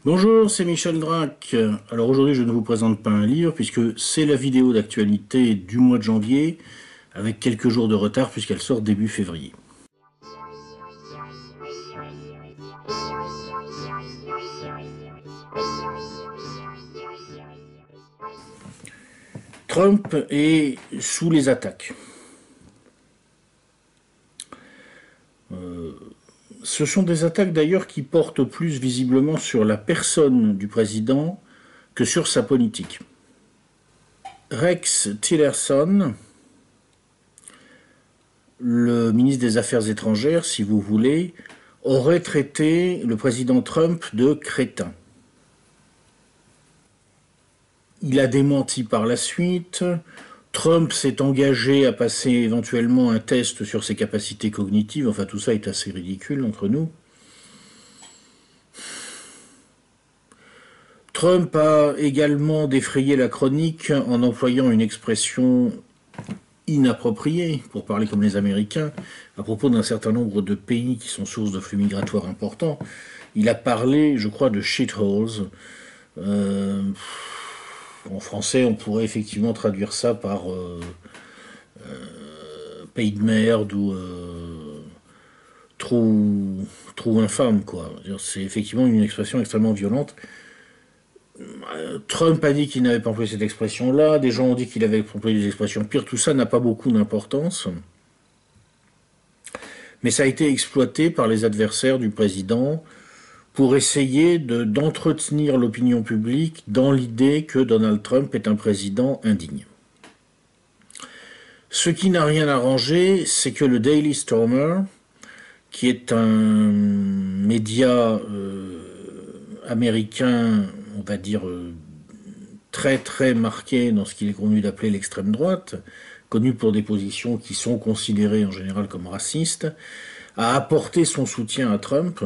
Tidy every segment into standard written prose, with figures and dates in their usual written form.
Bonjour, c'est Michel Drac. Alors aujourd'hui, je ne vous présente pas un livre puisque c'est la vidéo d'actualité du mois de janvier avec quelques jours de retard puisqu'elle sort début février. Trump est sous les attaques. Ce sont des attaques d'ailleurs qui portent plus visiblement sur la personne du président que sur sa politique. Rex Tillerson, le ministre des Affaires étrangères, si vous voulez, aurait traité le président Trump de crétin. Il a démenti par la suite. Trump s'est engagé à passer éventuellement un test sur ses capacités cognitives. Enfin, tout ça est assez ridicule entre nous. Trump a également défrayé la chronique en employant une expression inappropriée, pour parler comme les Américains, à propos d'un certain nombre de pays qui sont sources de flux migratoires importants. Il a parlé, je crois, de shitholes. En français, on pourrait effectivement traduire ça par pays de merde ou trou infâme, quoi. C'est effectivement une expression extrêmement violente. Trump a dit qu'il n'avait pas employé cette expression-là, des gens ont dit qu'il avait employé des expressions pires, tout ça n'a pas beaucoup d'importance. Mais ça a été exploité par les adversaires du président pour essayer d'entretenir l'opinion publique dans l'idée que Donald Trump est un président indigne. Ce qui n'a rien arrangé, c'est que le Daily Stormer, qui est un média américain, on va dire, très très marqué dans ce qu'il est convenu d'appeler l'extrême droite, connu pour des positions qui sont considérées en général comme racistes, a apporté son soutien à Trump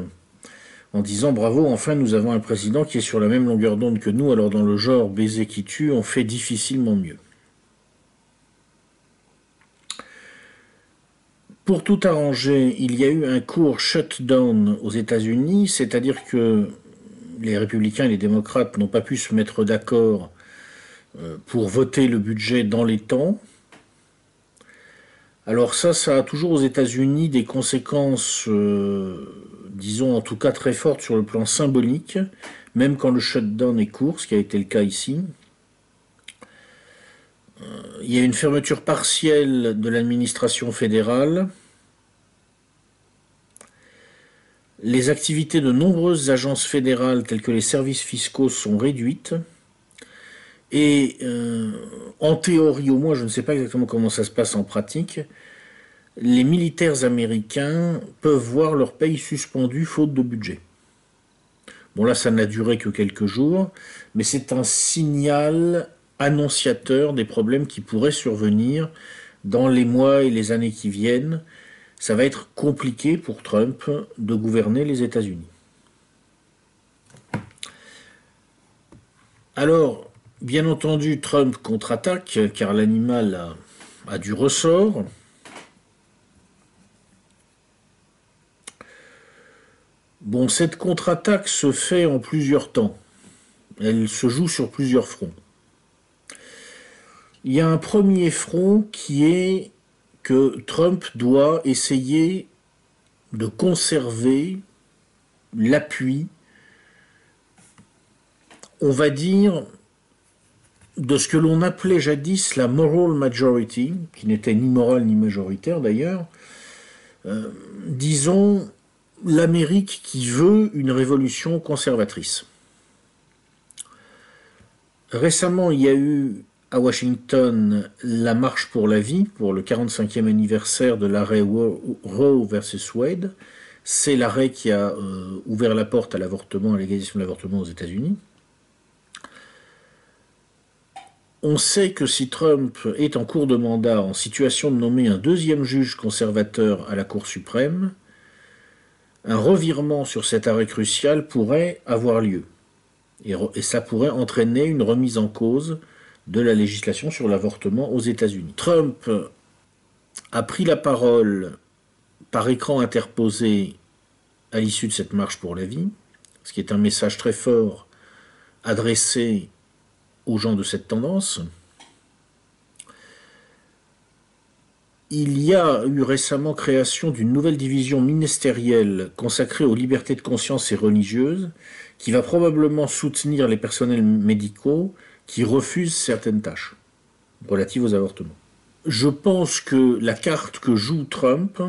en disant bravo, enfin nous avons un président qui est sur la même longueur d'onde que nous, alors dans le genre baiser qui tue, on fait difficilement mieux. Pour tout arranger, il y a eu un court shutdown aux États-Unis, c'est-à-dire que les républicains et les démocrates n'ont pas pu se mettre d'accord pour voter le budget dans les temps. Alors ça a toujours aux États-Unis des conséquences, disons en tout cas très fortes sur le plan symbolique, même quand le shutdown est court, ce qui a été le cas ici. Il y a une fermeture partielle de l'administration fédérale. Les activités de nombreuses agences fédérales telles que les services fiscaux sont réduites. Et en théorie au moins, je ne sais pas exactement comment ça se passe en pratique, les militaires américains peuvent voir leur paye suspendu faute de budget. Bon là ça n'a duré que quelques jours, mais c'est un signal annonciateur des problèmes qui pourraient survenir dans les mois et les années qui viennent. Ça va être compliqué pour Trump de gouverner les États-Unis. Alors, bien entendu, Trump contre-attaque, car l'animal a du ressort. Bon, cette contre-attaque se fait en plusieurs temps. Elle se joue sur plusieurs fronts. Il y a un premier front qui est que Trump doit essayer de conserver l'appui, on va dire, de ce que l'on appelait jadis la moral majority, qui n'était ni morale ni majoritaire d'ailleurs, disons l'Amérique qui veut une révolution conservatrice. Récemment, il y a eu à Washington la marche pour la vie, pour le 45e anniversaire de l'arrêt Roe versus Wade. C'est l'arrêt qui a ouvert la porte à l'avortement, à l'égalisation de l'avortement aux États-Unis. On sait que si Trump est en cours de mandat, en situation de nommer un deuxième juge conservateur à la Cour suprême, un revirement sur cet arrêt crucial pourrait avoir lieu. Et ça pourrait entraîner une remise en cause de la législation sur l'avortement aux États-Unis. Trump a pris la parole par écran interposé à l'issue de cette marche pour la vie. ce qui est un message très fort adressé aux gens de cette tendance. Il y a eu récemment création d'une nouvelle division ministérielle consacrée aux libertés de conscience et religieuses, qui va probablement soutenir les personnels médicaux qui refusent certaines tâches relatives aux avortements. Je pense que la carte que joue Trump,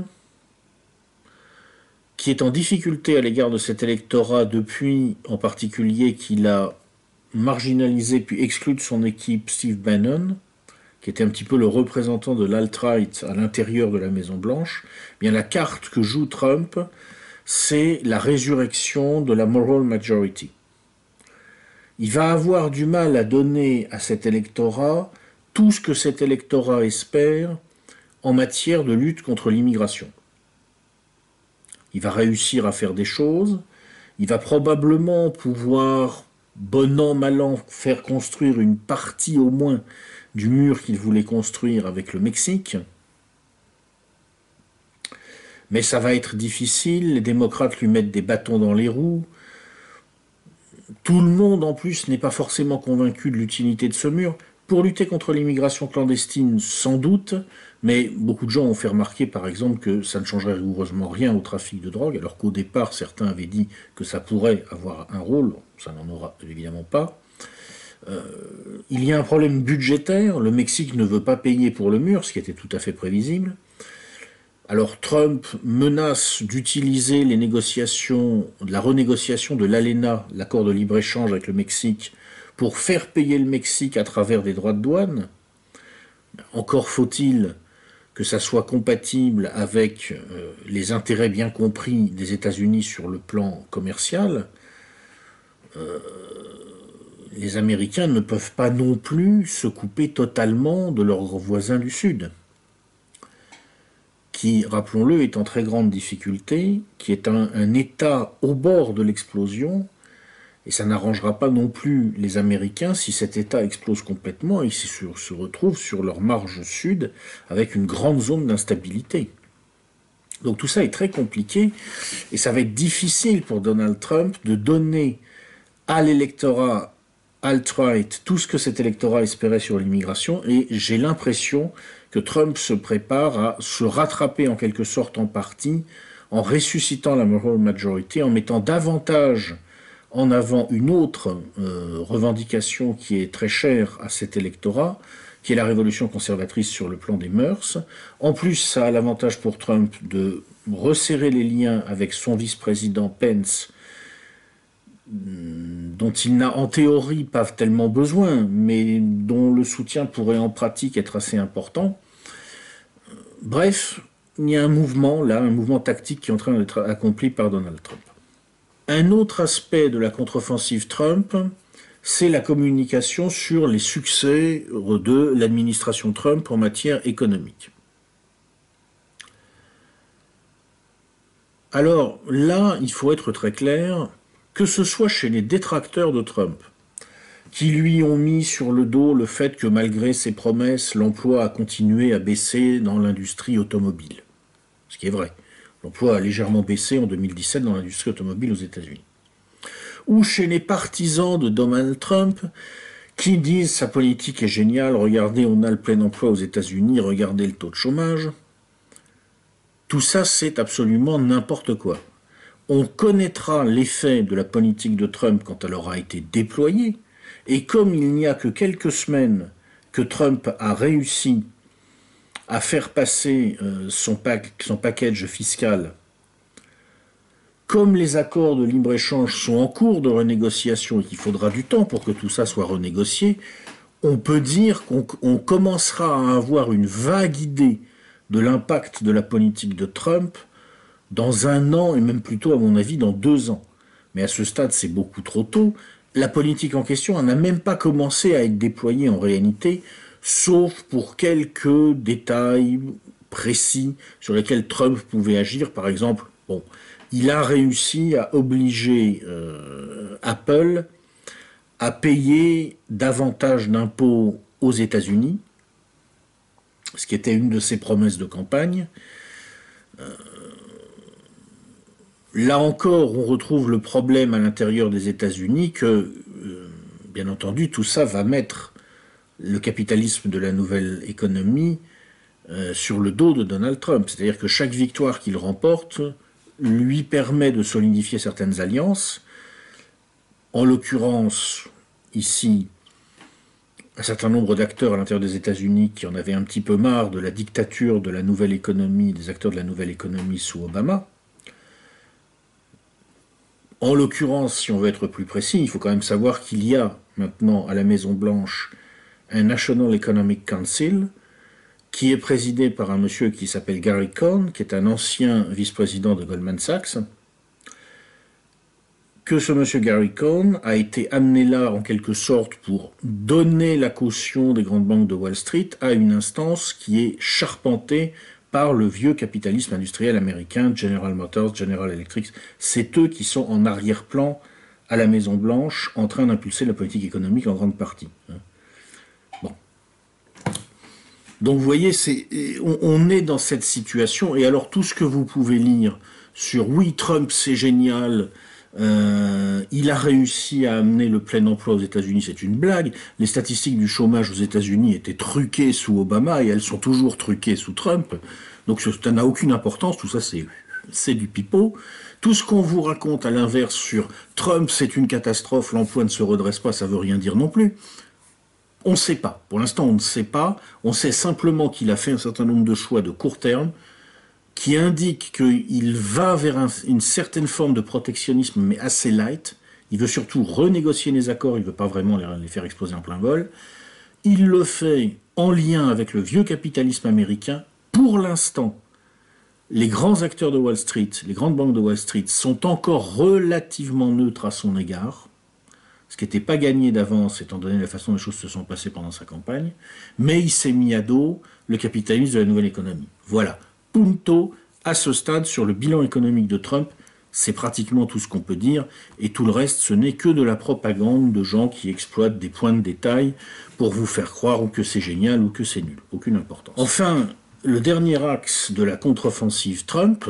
qui est en difficulté à l'égard de cet électorat depuis en particulier qu'il a marginalisé puis exclu de son équipe Steve Bannon, qui était un petit peu le représentant de l'alt-right à l'intérieur de la Maison-Blanche, bien la carte que joue Trump, c'est la résurrection de la moral majority. Il va avoir du mal à donner à cet électorat tout ce que cet électorat espère en matière de lutte contre l'immigration. Il va réussir à faire des choses, il va probablement pouvoir, bon an, mal an, faire construire une partie au moins du mur qu'il voulait construire avec le Mexique. Mais ça va être difficile, les démocrates lui mettent des bâtons dans les roues. Tout le monde, en plus, n'est pas forcément convaincu de l'utilité de ce mur. Pour lutter contre l'immigration clandestine, sans doute, mais beaucoup de gens ont fait remarquer, par exemple, que ça ne changerait rigoureusement rien au trafic de drogue, alors qu'au départ, certains avaient dit que ça pourrait avoir un rôle. Ça n'en aura évidemment pas. Il y a un problème budgétaire. Le Mexique ne veut pas payer pour le mur, ce qui était tout à fait prévisible. Alors Trump menace d'utiliser les négociations, la renégociation de l'ALENA, l'accord de libre-échange avec le Mexique, pour faire payer le Mexique à travers des droits de douane. Encore faut-il que ça soit compatible avec les intérêts bien compris des États-Unis sur le plan commercial. Les Américains ne peuvent pas non plus se couper totalement de leurs voisins du Sud, qui, rappelons-le, est en très grande difficulté, qui est un État au bord de l'explosion, et ça n'arrangera pas non plus les Américains si cet État explose complètement et s'ils se retrouvent sur leur marge sud avec une grande zone d'instabilité. Donc tout ça est très compliqué, et ça va être difficile pour Donald Trump de donner à l'électorat alt-right tout ce que cet électorat espérait sur l'immigration, et j'ai l'impression que Trump se prépare à se rattraper en quelque sorte en partie en ressuscitant la moral majority, en mettant davantage en avant une autre revendication qui est très chère à cet électorat, qui est la révolution conservatrice sur le plan des mœurs. En plus, ça a l'avantage pour Trump de resserrer les liens avec son vice-président Pence, dont il n'a en théorie pas tellement besoin, mais dont le soutien pourrait en pratique être assez important. Bref, il y a un mouvement là, un mouvement tactique qui est en train d'être accompli par Donald Trump. Un autre aspect de la contre-offensive Trump, c'est la communication sur les succès de l'administration Trump en matière économique. Alors là, il faut être très clair, que ce soit chez les détracteurs de Trump, qui lui ont mis sur le dos le fait que malgré ses promesses, l'emploi a continué à baisser dans l'industrie automobile. Ce qui est vrai. L'emploi a légèrement baissé en 2017 dans l'industrie automobile aux États-Unis. Ou chez les partisans de Donald Trump, qui disent sa politique est géniale, regardez, on a le plein emploi aux États-Unis, regardez le taux de chômage. Tout ça, c'est absolument n'importe quoi. On connaîtra l'effet de la politique de Trump quand elle aura été déployée, et comme il n'y a que quelques semaines que Trump a réussi à faire passer son package fiscal, comme les accords de libre-échange sont en cours de renégociation et qu'il faudra du temps pour que tout ça soit renégocié, on peut dire qu'on commencera à avoir une vague idée de l'impact de la politique de Trump dans 1 an, et même plutôt, à mon avis, dans 2 ans. Mais à ce stade, c'est beaucoup trop tôt. La politique en question n'a même pas commencé à être déployée en réalité, sauf pour quelques détails précis sur lesquels Trump pouvait agir. Par exemple, il a réussi à obliger Apple à payer davantage d'impôts aux États-Unis, ce qui était une de ses promesses de campagne. Là encore, on retrouve le problème à l'intérieur des États-Unis que, bien entendu, tout ça va mettre le capitalisme de la nouvelle économie sur le dos de Donald Trump. C'est-à-dire que chaque victoire qu'il remporte lui permet de solidifier certaines alliances. En l'occurrence, ici, un certain nombre d'acteurs à l'intérieur des États-Unis qui en avaient un petit peu marre de la dictature de la nouvelle économie, des acteurs de la nouvelle économie sous Obama. En l'occurrence, si on veut être plus précis, il faut quand même savoir qu'il y a maintenant à la Maison-Blanche un National Economic Council qui est présidé par un monsieur qui s'appelle Gary Cohn, qui est un ancien vice-président de Goldman Sachs, que ce monsieur Gary Cohn a été amené là en quelque sorte pour donner la caution des grandes banques de Wall Street à une instance qui est charpentée par le vieux capitalisme industriel américain, General Motors, General Electric. C'est eux qui sont en arrière-plan à la Maison-Blanche en train d'impulser la politique économique en grande partie. Bon. Donc vous voyez, on est dans cette situation, et alors tout ce que vous pouvez lire sur « oui, Trump c'est génial », il a réussi à amener le plein emploi aux États-Unis, c'est une blague. Les statistiques du chômage aux États-Unis étaient truquées sous Obama et elles sont toujours truquées sous Trump. Donc ça n'a aucune importance, tout ça c'est du pipeau. Tout ce qu'on vous raconte à l'inverse sur Trump, c'est une catastrophe, l'emploi ne se redresse pas, ça veut rien dire non plus. On ne sait pas. Pour l'instant, on ne sait pas. On sait simplement qu'il a fait un certain nombre de choix de court terme qui indique qu'il va vers une certaine forme de protectionnisme, mais assez light. Il veut surtout renégocier les accords, il ne veut pas vraiment les faire exploser en plein vol. Il le fait en lien avec le vieux capitalisme américain. Pour l'instant, les grands acteurs de Wall Street, les grandes banques de Wall Street, sont encore relativement neutres à son égard, ce qui n'était pas gagné d'avance, étant donné la façon dont les choses se sont passées pendant sa campagne, mais il s'est mis à dos le capitalisme de la nouvelle économie. Voilà. Punto, à ce stade, sur le bilan économique de Trump, c'est pratiquement tout ce qu'on peut dire, et tout le reste, ce n'est que de la propagande de gens qui exploitent des points de détail pour vous faire croire ou que c'est génial ou que c'est nul. Aucune importance. Enfin, le dernier axe de la contre-offensive Trump,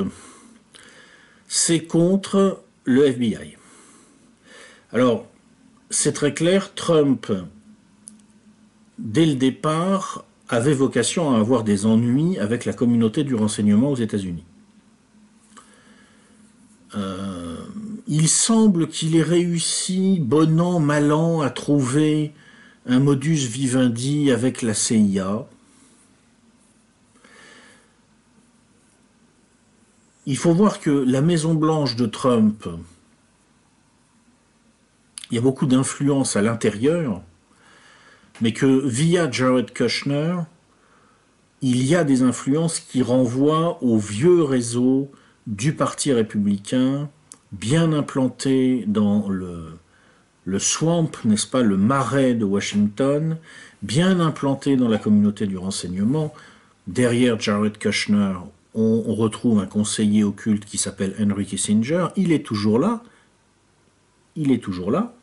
c'est contre le FBI. Alors, c'est très clair, Trump, dès le départ, avait vocation à avoir des ennuis avec la communauté du renseignement aux États-Unis. Il semble qu'il ait réussi, bon an, mal an, à trouver un modus vivendi avec la CIA. Il faut voir que la Maison-Blanche de Trump, il y a beaucoup d'influence à l'intérieur, mais que via Jared Kushner, il y a des influences qui renvoient au vieux réseau du Parti républicain, bien implanté dans le swamp, n'est-ce pas, le marais de Washington, bien implanté dans la communauté du renseignement. Derrière Jared Kushner, on retrouve un conseiller occulte qui s'appelle Henry Kissinger. Il est toujours là. Il est toujours là.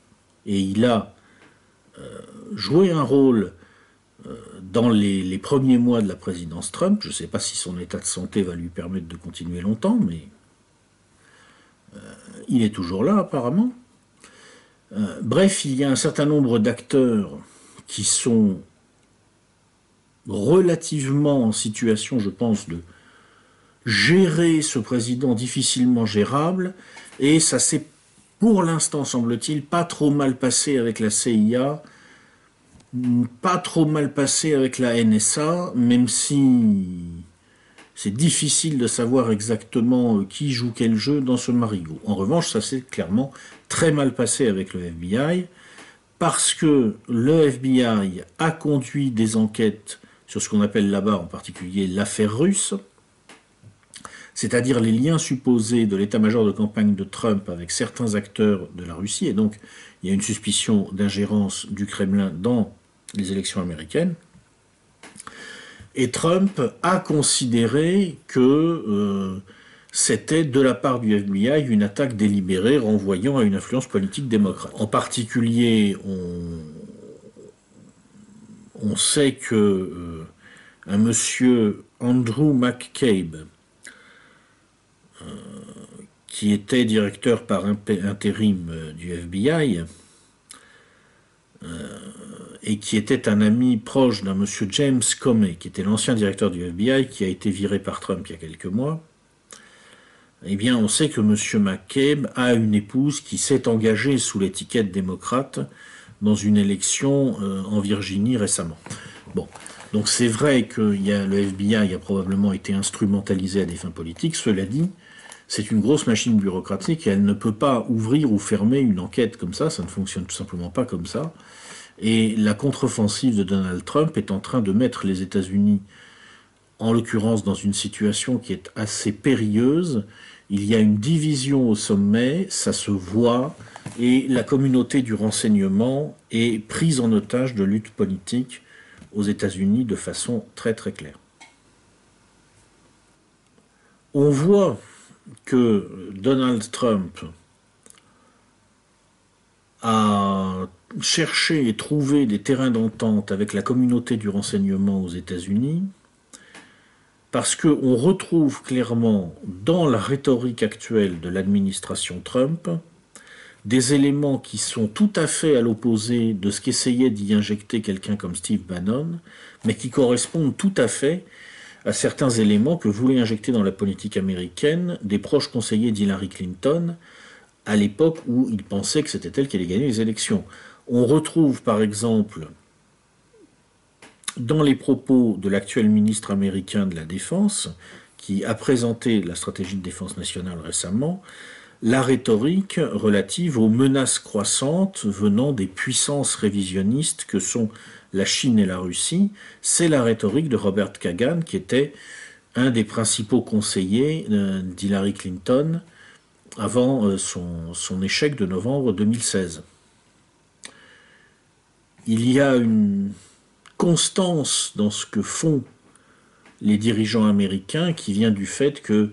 Et il a joué un rôle dans les premiers mois de la présidence Trump. Je ne sais pas si son état de santé va lui permettre de continuer longtemps, mais il est toujours là apparemment. Bref, il y a un certain nombre d'acteurs qui sont relativement en situation, je pense, de gérer ce président difficilement gérable, et ça s'est, pour l'instant, semble-t-il, pas trop mal passé avec la CIA, pas trop mal passé avec la NSA, même si c'est difficile de savoir exactement qui joue quel jeu dans ce marigot. En revanche, ça s'est clairement très mal passé avec le FBI, parce que le FBI a conduit des enquêtes sur ce qu'on appelle là-bas en particulier l'affaire russe, c'est-à-dire les liens supposés de l'état-major de campagne de Trump avec certains acteurs de la Russie, et donc il y a une suspicion d'ingérence du Kremlin dans les élections américaines. Et Trump a considéré que c'était de la part du FBI une attaque délibérée renvoyant à une influence politique démocrate. En particulier, on sait que un monsieur Andrew McCabe, qui était directeur par intérim du FBI, et qui était un ami proche d'un monsieur James Comey, qui était l'ancien directeur du FBI, qui a été viré par Trump il y a quelques mois, eh bien on sait que monsieur McCabe a une épouse qui s'est engagée sous l'étiquette démocrate dans une élection en Virginie récemment. Bon, donc c'est vrai que le FBI a probablement été instrumentalisé à des fins politiques, cela dit, c'est une grosse machine bureaucratique et elle ne peut pas ouvrir ou fermer une enquête comme ça ne fonctionne tout simplement pas comme ça. Et la contre-offensive de Donald Trump est en train de mettre les États-Unis, en l'occurrence dans une situation qui est assez périlleuse. Il y a une division au sommet, ça se voit, et la communauté du renseignement est prise en otage de luttes politiques aux États-Unis de façon très très claire. On voit que Donald Trump a cherché et trouvé des terrains d'entente avec la communauté du renseignement aux États-Unis, parce qu'on retrouve clairement dans la rhétorique actuelle de l'administration Trump des éléments qui sont tout à fait à l'opposé de ce qu'essayait d'y injecter quelqu'un comme Steve Bannon, mais qui correspondent tout à fait à certains éléments que voulaient injecter dans la politique américaine des proches conseillers d'Hillary Clinton à l'époque où ils pensaient que c'était elle qui allait gagner les élections. On retrouve par exemple dans les propos de l'actuel ministre américain de la Défense, qui a présenté la stratégie de défense nationale récemment, la rhétorique relative aux menaces croissantes venant des puissances révisionnistes que sont la Chine et la Russie. C'est la rhétorique de Robert Kagan, qui était un des principaux conseillers d'Hillary Clinton avant son échec de novembre 2016. Il y a une constance dans ce que font les dirigeants américains qui vient du fait que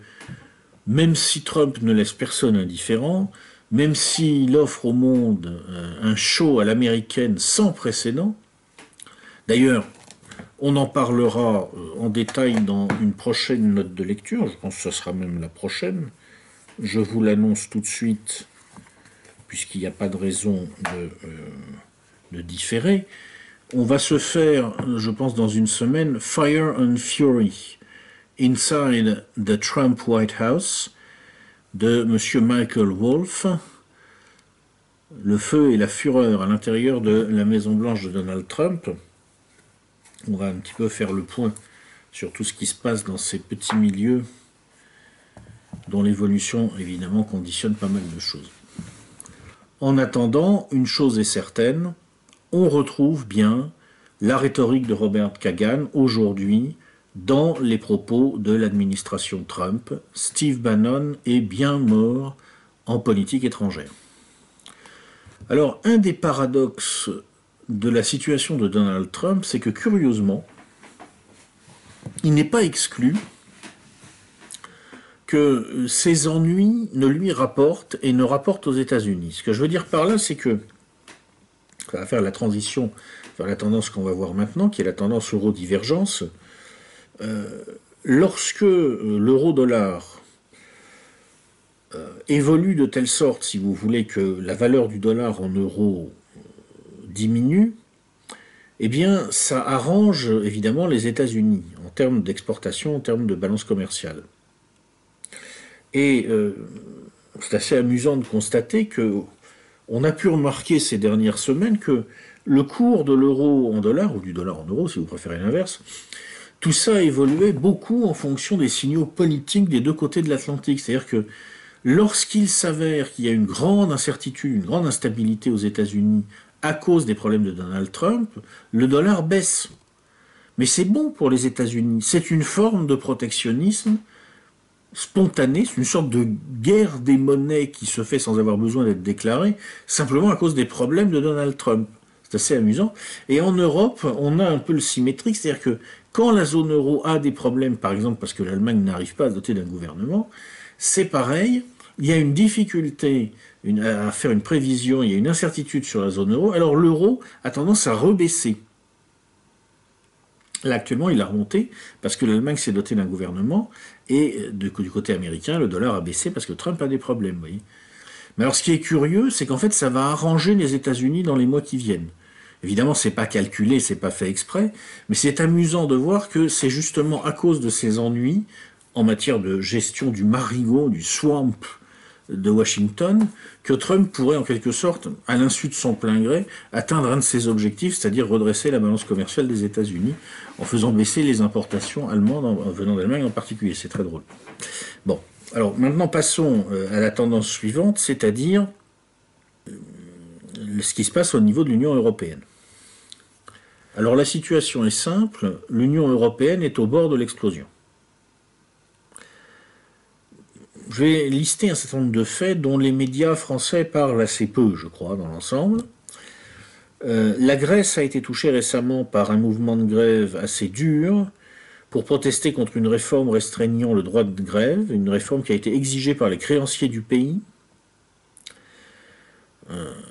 même si Trump ne laisse personne indifférent, même s'il offre au monde un show à l'américaine sans précédent, d'ailleurs, on en parlera en détail dans une prochaine note de lecture, je pense que ce sera même la prochaine, je vous l'annonce tout de suite, puisqu'il n'y a pas de raison de différer. On va se faire, je pense dans une semaine, Fire and Fury, Inside the Trump White House, de M. Michael Wolff, le feu et la fureur à l'intérieur de la Maison-Blanche de Donald Trump. On va un petit peu faire le point sur tout ce qui se passe dans ces petits milieux dont l'évolution, évidemment, conditionne pas mal de choses. En attendant, une chose est certaine, on retrouve bien la rhétorique de Robert Kagan aujourd'hui dans les propos de l'administration Trump. Steve Bannon est bien mort en politique étrangère. Alors, un des paradoxes de la situation de Donald Trump, c'est que curieusement, il n'est pas exclu que ses ennuis ne lui rapportent et ne rapportent aux États-Unis. Ce que je veux dire par là, c'est que, ça va faire la transition vers la tendance qu'on va voir maintenant, qui est la tendance euro-divergence. Lorsque l'euro-dollar évolue de telle sorte, si vous voulez, que la valeur du dollar en euros diminue, eh bien, ça arrange évidemment les États-Unis en termes d'exportation, en termes de balance commerciale. Et c'est assez amusant de constater que on a pu remarquer ces dernières semaines que le cours de l'euro en dollars, ou du dollar en euros, si vous préférez l'inverse, tout ça a évolué beaucoup en fonction des signaux politiques des deux côtés de l'Atlantique. C'est-à-dire que lorsqu'il s'avère qu'il y a une grande incertitude, une grande instabilité aux États-Unis à cause des problèmes de Donald Trump, le dollar baisse. Mais c'est bon pour les États-Unis. C'est une forme de protectionnisme spontané, c'est une sorte de guerre des monnaies qui se fait sans avoir besoin d'être déclarée, simplement à cause des problèmes de Donald Trump. C'est assez amusant. Et en Europe, on a un peu le symétrique, c'est-à-dire que quand la zone euro a des problèmes, par exemple parce que l'Allemagne n'arrive pas à doter d'un gouvernement, c'est pareil, il y a une difficulté à faire une prévision, il y a une incertitude sur la zone euro, alors l'euro a tendance à rebaisser. Là, actuellement, il a remonté parce que l'Allemagne s'est dotée d'un gouvernement et du côté américain, le dollar a baissé parce que Trump a des problèmes, vous voyez. Mais alors, ce qui est curieux, c'est qu'en fait, ça va arranger les États-Unis dans les mois qui viennent. Évidemment, c'est pas calculé, c'est pas fait exprès, mais c'est amusant de voir que c'est justement à cause de ces ennuis en matière de gestion du marigot, du swamp de Washington, que Trump pourrait en quelque sorte, à l'insu de son plein gré, atteindre un de ses objectifs, c'est-à-dire redresser la balance commerciale des États-Unis en faisant baisser les importations allemandes venant d'Allemagne en particulier. C'est très drôle. Bon, alors maintenant passons à la tendance suivante, c'est-à-dire ce qui se passe au niveau de l'Union européenne. Alors la situation est simple, l'Union européenne est au bord de l'explosion. Je vais lister un certain nombre de faits dont les médias français parlent assez peu, je crois, dans l'ensemble. La Grèce a été touchée récemment par un mouvement de grève assez dur pour protester contre une réforme restreignant le droit de grève, une réforme qui a été exigée par les créanciers du pays.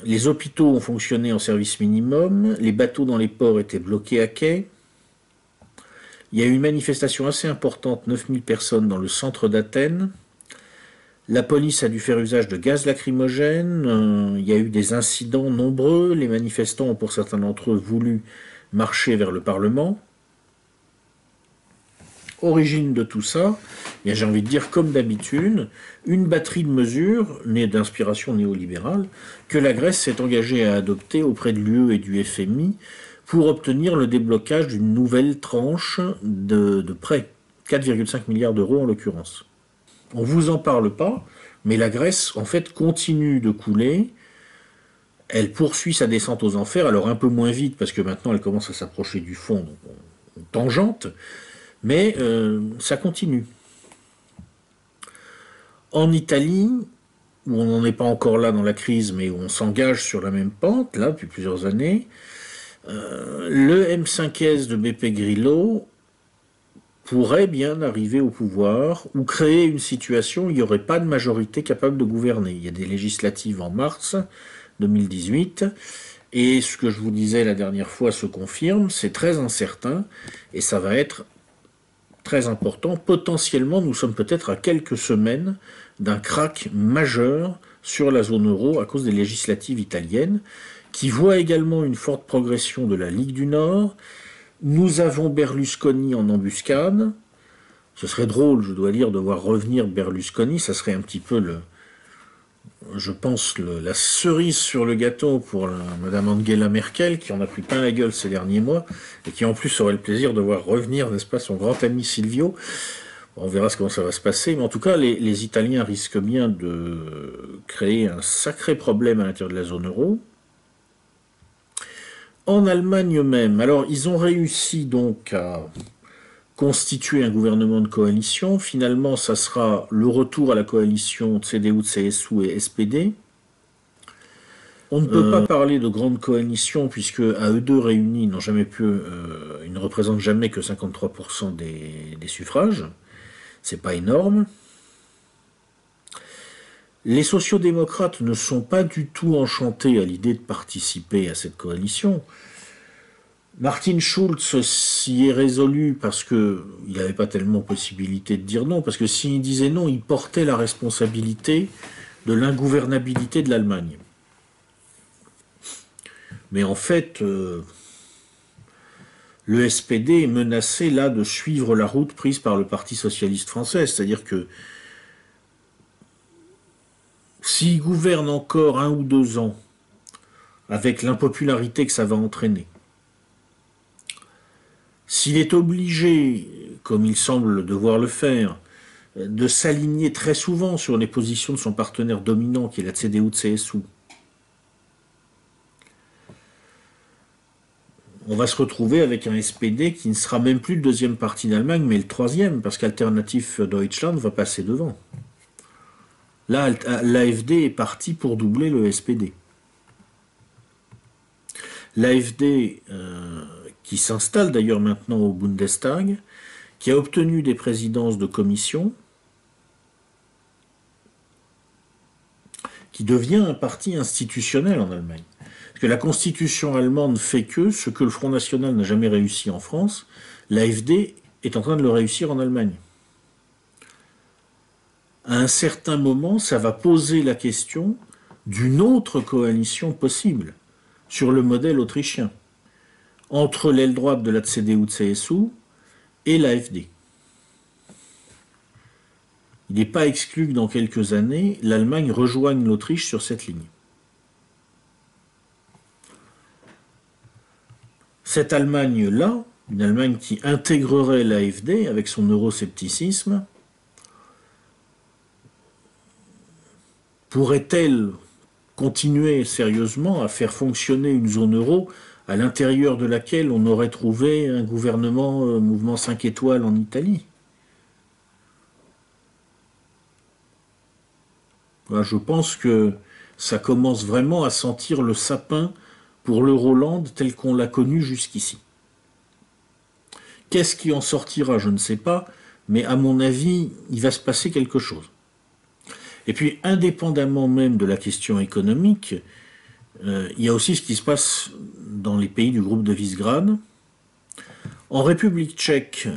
Les hôpitaux ont fonctionné en service minimum, les bateaux dans les ports étaient bloqués à quai. Il y a eu une manifestation assez importante, 9000 personnes dans le centre d'Athènes. La police a dû faire usage de gaz lacrymogène, il y a eu des incidents nombreux, les manifestants ont pour certains d'entre eux voulu marcher vers le Parlement. Origine de tout ça, bien j'ai envie de dire comme d'habitude, une batterie de mesures, nées d'inspiration néolibérale, que la Grèce s'est engagée à adopter auprès de l'UE et du FMI pour obtenir le déblocage d'une nouvelle tranche de prêts, 4,5 milliards d'euros en l'occurrence. On ne vous en parle pas, mais la Grèce, en fait, continue de couler. Elle poursuit sa descente aux enfers, alors un peu moins vite, parce que maintenant elle commence à s'approcher du fond, donc on tangente, mais ça continue. En Italie, où on n'en est pas encore là dans la crise, mais où on s'engage sur la même pente, là, depuis plusieurs années, le M5S de Beppe Grillo pourrait bien arriver au pouvoir ou créer une situation où il n'y aurait pas de majorité capable de gouverner. Il y a des législatives en mars 2018 et ce que je vous disais la dernière fois se confirme, c'est très incertain et ça va être très important. Potentiellement, nous sommes peut-être à quelques semaines d'un krach majeur sur la zone euro à cause des législatives italiennes qui voient également une forte progression de la Ligue du Nord. Nous avons Berlusconi en embuscade. Ce serait drôle, je dois dire, de voir revenir Berlusconi. Ça serait un petit peu, je pense, la cerise sur le gâteau pour Madame Angela Merkel, qui en a pris plein la gueule ces derniers mois, et qui en plus aurait le plaisir de voir revenir, n'est-ce pas, son grand ami Silvio. On verra comment ça va se passer, mais en tout cas, les Italiens risquent bien de créer un sacré problème à l'intérieur de la zone euro. En Allemagne même, alors ils ont réussi donc à constituer un gouvernement de coalition. Finalement, ça sera le retour à la coalition CDU, CSU et SPD. On ne peut pas parler de grande coalition puisque à eux deux réunis, ils ne représentent jamais que 53% des suffrages. C'est pas énorme. Les sociodémocrates ne sont pas du tout enchantés à l'idée de participer à cette coalition. Martin Schulz s'y est résolu parce qu'il n'y avait pas tellement possibilité de dire non, parce que s'il disait non, il portait la responsabilité de l'ingouvernabilité de l'Allemagne. Mais en fait, le SPD est menacé là de suivre la route prise par le Parti socialiste français, c'est-à-dire que s'il gouverne encore 1 ou 2 ans, avec l'impopularité que ça va entraîner, s'il est obligé, comme il semble devoir le faire, de s'aligner très souvent sur les positions de son partenaire dominant, qui est la CDU-CSU, on va se retrouver avec un SPD qui ne sera même plus le deuxième parti d'Allemagne, mais le troisième, parce qu'Alternative für Deutschland va passer devant. Là, l'AfD est parti pour doubler le SPD. L'AfD, qui s'installe d'ailleurs maintenant au Bundestag, qui a obtenu des présidences de commission, qui devient un parti institutionnel en Allemagne. Parce que la constitution allemande fait que ce que le Front National n'a jamais réussi en France, l'AfD est en train de le réussir en Allemagne. À un certain moment, ça va poser la question d'une autre coalition possible, sur le modèle autrichien, entre l'aile droite de la CDU-CSU et l'AfD. Il n'est pas exclu que dans quelques années, l'Allemagne rejoigne l'Autriche sur cette ligne. Cette Allemagne-là, une Allemagne qui intégrerait l'AfD avec son euroscepticisme, pourrait-elle continuer sérieusement à faire fonctionner une zone euro à l'intérieur de laquelle on aurait trouvé un gouvernement mouvement 5 étoiles en Italie? Je pense que ça commence vraiment à sentir le sapin pour l'Euroland tel qu'on l'a connu jusqu'ici. Qu'est-ce qui en sortira, je ne sais pas, mais à mon avis, il va se passer quelque chose. Et puis, indépendamment même de la question économique, il y a aussi ce qui se passe dans les pays du groupe de Visegrad. En République tchèque,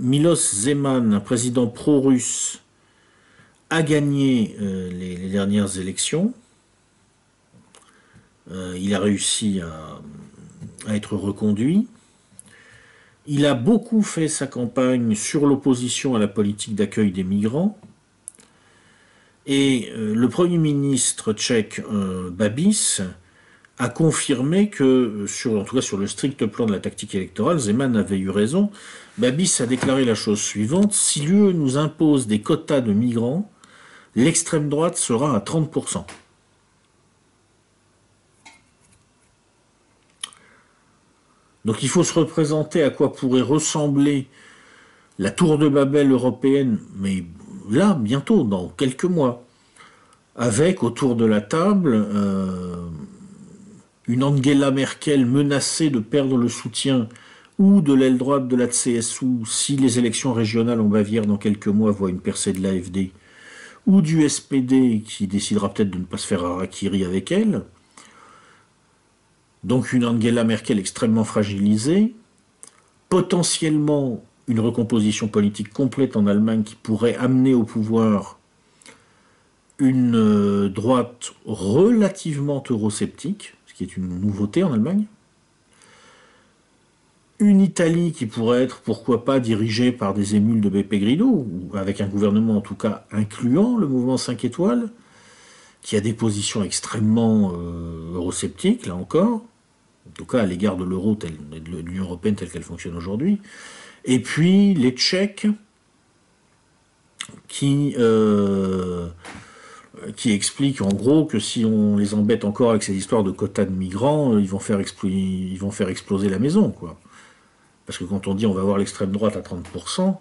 Miloš Zeman, un président pro-russe, a gagné les dernières élections. Il a réussi à être reconduit. Il a beaucoup fait sa campagne sur l'opposition à la politique d'accueil des migrants. Et le Premier ministre tchèque Babiš a confirmé que, en tout cas sur le strict plan de la tactique électorale, Zeman avait eu raison. Babiš a déclaré la chose suivante: si l'UE nous impose des quotas de migrants, l'extrême droite sera à 30%. Donc il faut se représenter à quoi pourrait ressembler la tour de Babel européenne, mais là, bientôt, dans quelques mois, avec autour de la table une Angela Merkel menacée de perdre le soutien ou de l'aile droite de la CSU si les élections régionales en Bavière dans quelques mois voient une percée de l'AfD, ou du SPD qui décidera peut-être de ne pas se faire harakiri avec elle. Donc une Angela Merkel extrêmement fragilisée, potentiellement une recomposition politique complète en Allemagne qui pourrait amener au pouvoir une droite relativement eurosceptique, ce qui est une nouveauté en Allemagne. Une Italie qui pourrait être, pourquoi pas, dirigée par des émules de Beppe Grillo, ou avec un gouvernement en tout cas incluant le mouvement 5 étoiles, qui a des positions extrêmement eurosceptiques, là encore, en tout cas à l'égard de l'euro et de l'Union européenne telle qu'elle fonctionne aujourd'hui. Et puis les Tchèques qui expliquent en gros que si on les embête encore avec ces histoires de quotas de migrants, ils vont faire exploser la maison, quoi. Parce que quand on dit on va voir l'extrême droite à 30%,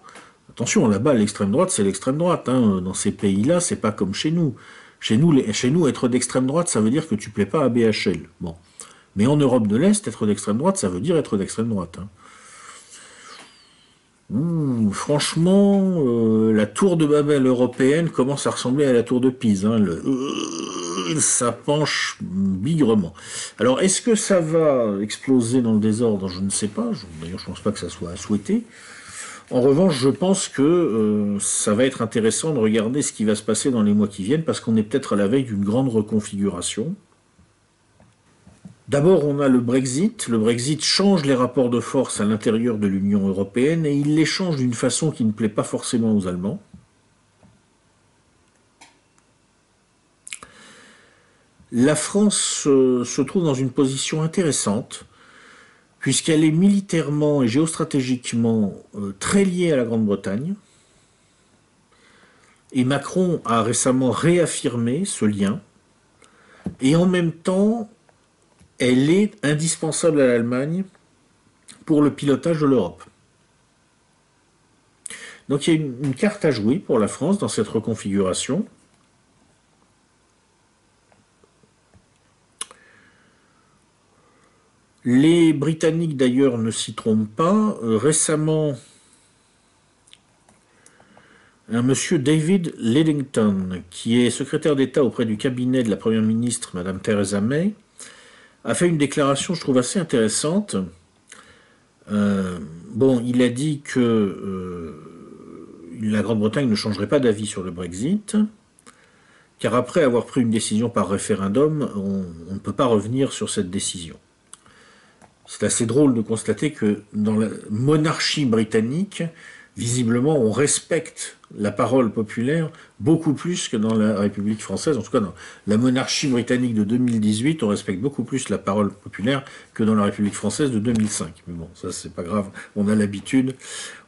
attention, là-bas l'extrême droite c'est l'extrême droite. Dans ces pays-là, c'est pas comme chez nous. Chez nous, être d'extrême droite, ça veut dire que tu plais pas à BHL. Bon. Mais en Europe de l'Est, être d'extrême droite, ça veut dire être d'extrême droite. Franchement, la tour de Babel européenne commence à ressembler à la tour de Pise. Ça penche bigrement. Alors, est-ce que ça va exploser dans le désordre? Je ne sais pas. D'ailleurs, je ne pense pas que ça soit à souhaiter. En revanche, je pense que ça va être intéressant de regarder ce qui va se passer dans les mois qui viennent, parce qu'on est peut-être à la veille d'une grande reconfiguration. D'abord, on a le Brexit. Le Brexit change les rapports de force à l'intérieur de l'Union européenne et il les change d'une façon qui ne plaît pas forcément aux Allemands. La France se trouve dans une position intéressante puisqu'elle est militairement et géostratégiquement très liée à la Grande-Bretagne. Et Macron a récemment réaffirmé ce lien. Et en même temps, elle est indispensable à l'Allemagne pour le pilotage de l'Europe. Donc il y a une carte à jouer pour la France dans cette reconfiguration. Les Britanniques d'ailleurs ne s'y trompent pas. Récemment, un monsieur David Lidington, qui est secrétaire d'État auprès du cabinet de la Première ministre, Madame Theresa May, a fait une déclaration, je trouve, assez intéressante, Bon, il a dit que la Grande-Bretagne ne changerait pas d'avis sur le Brexit, car après avoir pris une décision par référendum, on ne peut pas revenir sur cette décision. C'est assez drôle de constater que dans la monarchie britannique, visiblement, on respecte la parole populaire beaucoup plus que dans la République française. En tout cas, dans la monarchie britannique de 2018, on respecte beaucoup plus la parole populaire que dans la République française de 2005. Mais bon, ça, c'est pas grave. On a l'habitude.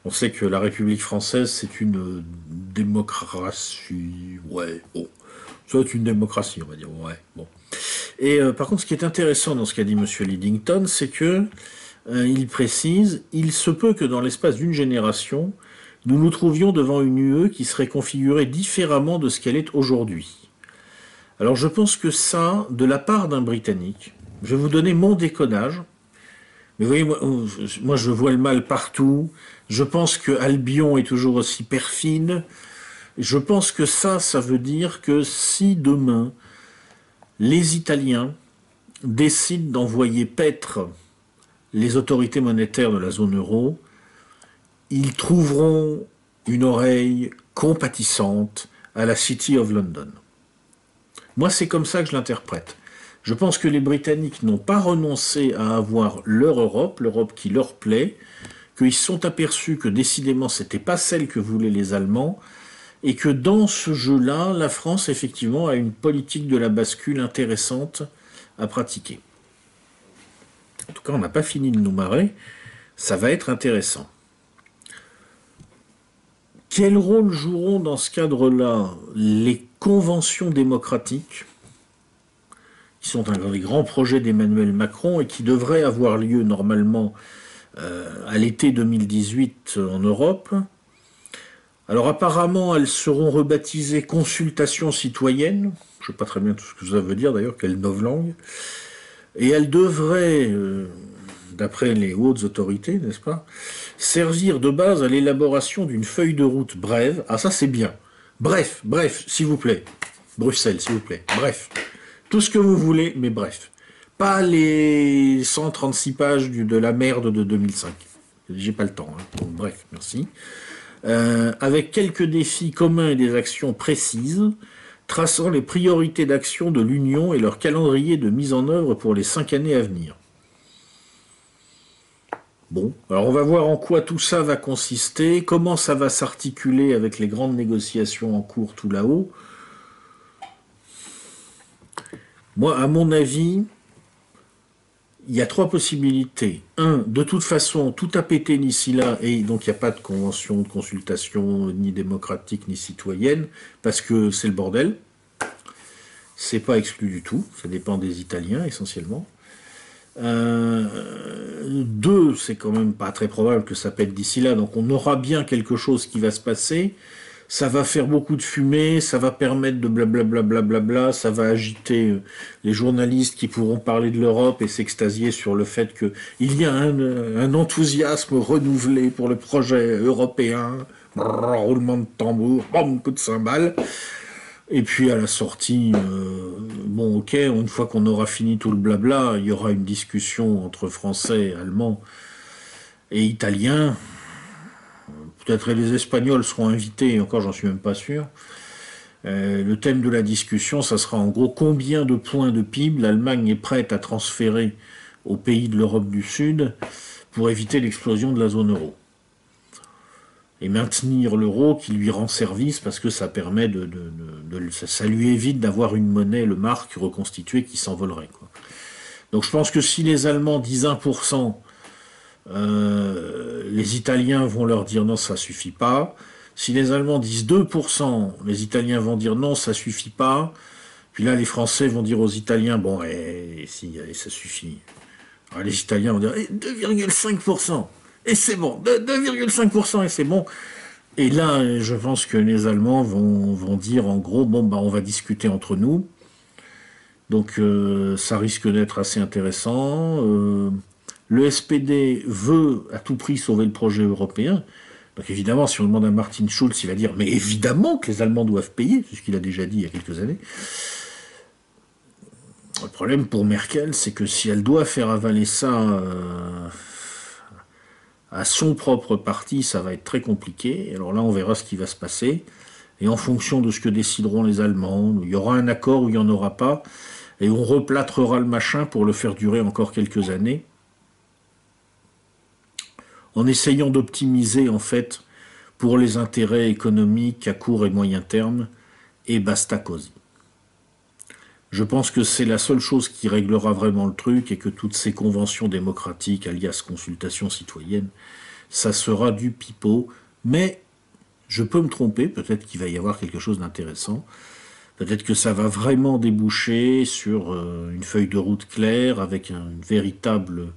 On sait que la République française, c'est une démocratie. Ouais, bon. C'est une démocratie, on va dire. Ouais, bon. Et par contre, ce qui est intéressant dans ce qu'a dit M. Lidington, c'est que il précise, il se peut que dans l'espace d'une génération, nous nous trouvions devant une UE qui serait configurée différemment de ce qu'elle est aujourd'hui. Alors je pense que ça, de la part d'un Britannique, je vais vous donner mon déconnage, mais vous voyez, moi je vois le mal partout, je pense que Albion est toujours aussi perfide, je pense que ça veut dire que si demain, les Italiens décident d'envoyer paître les autorités monétaires de la zone euro, ils trouveront une oreille compatissante à la City of London. Moi, c'est comme ça que je l'interprète. Je pense que les Britanniques n'ont pas renoncé à avoir leur Europe, l'Europe qui leur plaît, qu'ils se sont aperçus que décidément c'était pas celle que voulaient les Allemands, et que dans ce jeu-là, la France, effectivement, a une politique de la bascule intéressante à pratiquer. En tout cas, on n'a pas fini de nous marrer. Ça va être intéressant. Quel rôle joueront dans ce cadre-là les conventions démocratiques, qui sont un des grands projets d'Emmanuel Macron et qui devraient avoir lieu normalement à l'été 2018 en Europe? Alors apparemment, elles seront rebaptisées consultations citoyennes. Je ne sais pas très bien tout ce que ça veut dire d'ailleurs, quelle novlangue. Et elles devraient, d'après les hautes autorités, n'est-ce pas, servir de base à l'élaboration d'une feuille de route brève. Ah ça c'est bien. Bref, s'il vous plaît. Bruxelles, s'il vous plaît. Bref. Tout ce que vous voulez, mais bref. Pas les 136 pages de la merde de 2005. J'ai pas le temps. Hein. Donc, bref, merci. Avec quelques défis communs et des actions précises, traçant les priorités d'action de l'Union et leur calendrier de mise en œuvre pour les 5 années à venir. Bon, alors on va voir en quoi tout ça va consister, comment ça va s'articuler avec les grandes négociations en cours tout là-haut. Moi, à mon avis, il y a 3 possibilités. Un, de toute façon, tout a pété d'ici là, et donc il n'y a pas de convention de consultation ni démocratique ni citoyenne, parce que c'est le bordel. C'est pas exclu du tout, ça dépend des Italiens essentiellement. 2, c'est quand même pas très probable que ça pète d'ici là, donc on aura bien quelque chose qui va se passer. Ça va faire beaucoup de fumée, ça va permettre de blablabla, ça va agiter les journalistes qui pourront parler de l'Europe et s'extasier sur le fait qu'il y a un enthousiasme renouvelé pour le projet européen. Brrr, roulement de tambour, bam, coup de cymbale. Et puis à la sortie, bon ok, une fois qu'on aura fini tout le blabla, il y aura une discussion entre Français, Allemands et Italiens. Peut-être les Espagnols seront invités, et encore j'en suis même pas sûr. Le thème de la discussion, ça sera en gros combien de points de PIB l'Allemagne est prête à transférer aux pays de l'Europe du Sud pour éviter l'explosion de la zone euro. Et maintenir l'euro qui lui rend service parce que ça permet ça lui évite d'avoir une monnaie, le mark, reconstituée qui s'envolerait, quoi. Donc je pense que si les Allemands disent 1%, les Italiens vont leur dire non, ça suffit pas. Si les Allemands disent 2%, les Italiens vont dire non, ça suffit pas. Puis là, les Français vont dire aux Italiens, bon, si, allez, ça suffit. Alors, les Italiens vont dire 2,5%, et c'est bon, 2,5% et c'est bon. Et là, je pense que les Allemands vont dire en gros, bon, bah, on va discuter entre nous. Donc, ça risque d'être assez intéressant. Le SPD veut à tout prix sauver le projet européen. Donc évidemment, si on demande à Martin Schulz, il va dire « Mais évidemment que les Allemands doivent payer », c'est ce qu'il a déjà dit il y a quelques années. Le problème pour Merkel, c'est que si elle doit faire avaler ça à son propre parti, ça va être très compliqué. Alors là, on verra ce qui va se passer. Et en fonction de ce que décideront les Allemands, il y aura un accord ou il n'y en aura pas. Et on replâtrera le machin pour le faire durer encore quelques années. En essayant d'optimiser, en fait, pour les intérêts économiques à court et moyen terme. Et basta cosy. Je pense que c'est la seule chose qui réglera vraiment le truc et que toutes ces conventions démocratiques, alias consultations citoyennes, ça sera du pipeau. Mais je peux me tromper, peut-être qu'il va y avoir quelque chose d'intéressant. Peut-être que ça va vraiment déboucher sur une feuille de route claire avec une véritable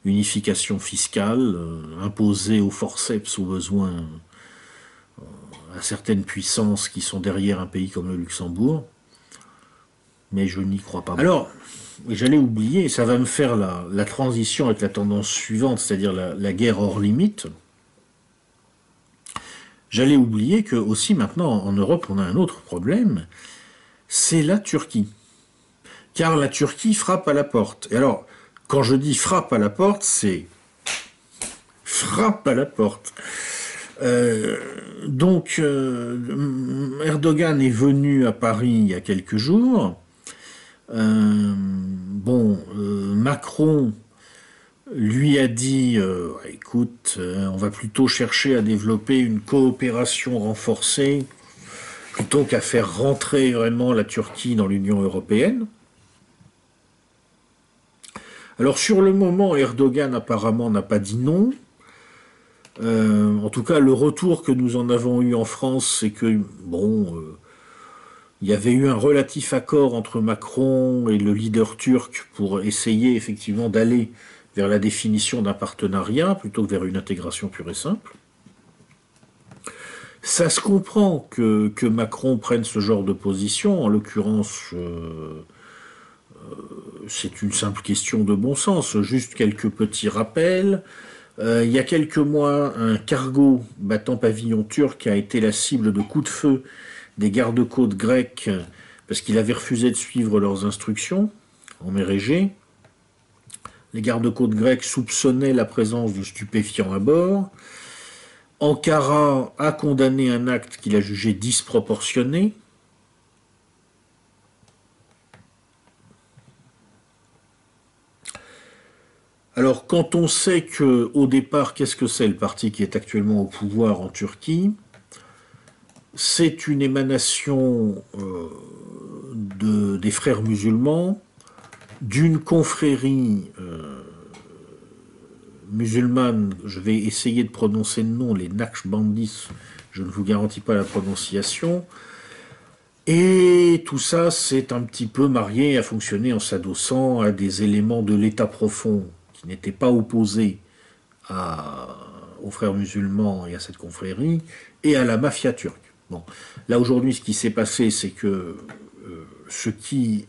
unification fiscale imposée au forceps au besoin à certaines puissances qui sont derrière un pays comme le Luxembourg. Mais je n'y crois pas. Alors, j'allais oublier, ça va me faire la transition avec la tendance suivante, c'est-à-dire la guerre hors limite. J'allais oublier que aussi maintenant en Europe on a un autre problème, c'est la Turquie. Car la Turquie frappe à la porte. Et alors, quand je dis frappe à la porte, c'est frappe à la porte. Erdogan est venu à Paris il y a quelques jours. Macron lui a dit écoute, on va plutôt chercher à développer une coopération renforcée plutôt qu'à faire rentrer vraiment la Turquie dans l'Union européenne. Alors sur le moment, Erdogan apparemment n'a pas dit non. En tout cas, le retour que nous en avons eu en France, c'est que, il y avait eu un relatif accord entre Macron et le leader turc pour essayer effectivement d'aller vers la définition d'un partenariat plutôt que vers une intégration pure et simple. Ça se comprend que Macron prenne ce genre de position, en l'occurrence, c'est une simple question de bon sens, juste quelques petits rappels. Il y a quelques mois, un cargo battant pavillon turc a été la cible de coups de feu des gardes-côtes grecs parce qu'il avait refusé de suivre leurs instructions en mer Égée. Les gardes-côtes grecs soupçonnaient la présence de stupéfiants à bord. Ankara a condamné un acte qu'il a jugé disproportionné. Alors, quand on sait que, au départ, qu'est-ce que c'est le parti qui est actuellement au pouvoir en Turquie? C'est une émanation des frères musulmans, d'une confrérie musulmane, je vais essayer de prononcer le nom, les Naqshbandis, je ne vous garantis pas la prononciation, et tout ça, c'est un petit peu marié à fonctionner en s'adossant à des éléments de l'État profond qui n'étaient pas opposés aux frères musulmans et à cette confrérie, et à la mafia turque. Bon, là aujourd'hui, ce qui s'est passé, c'est que ce qui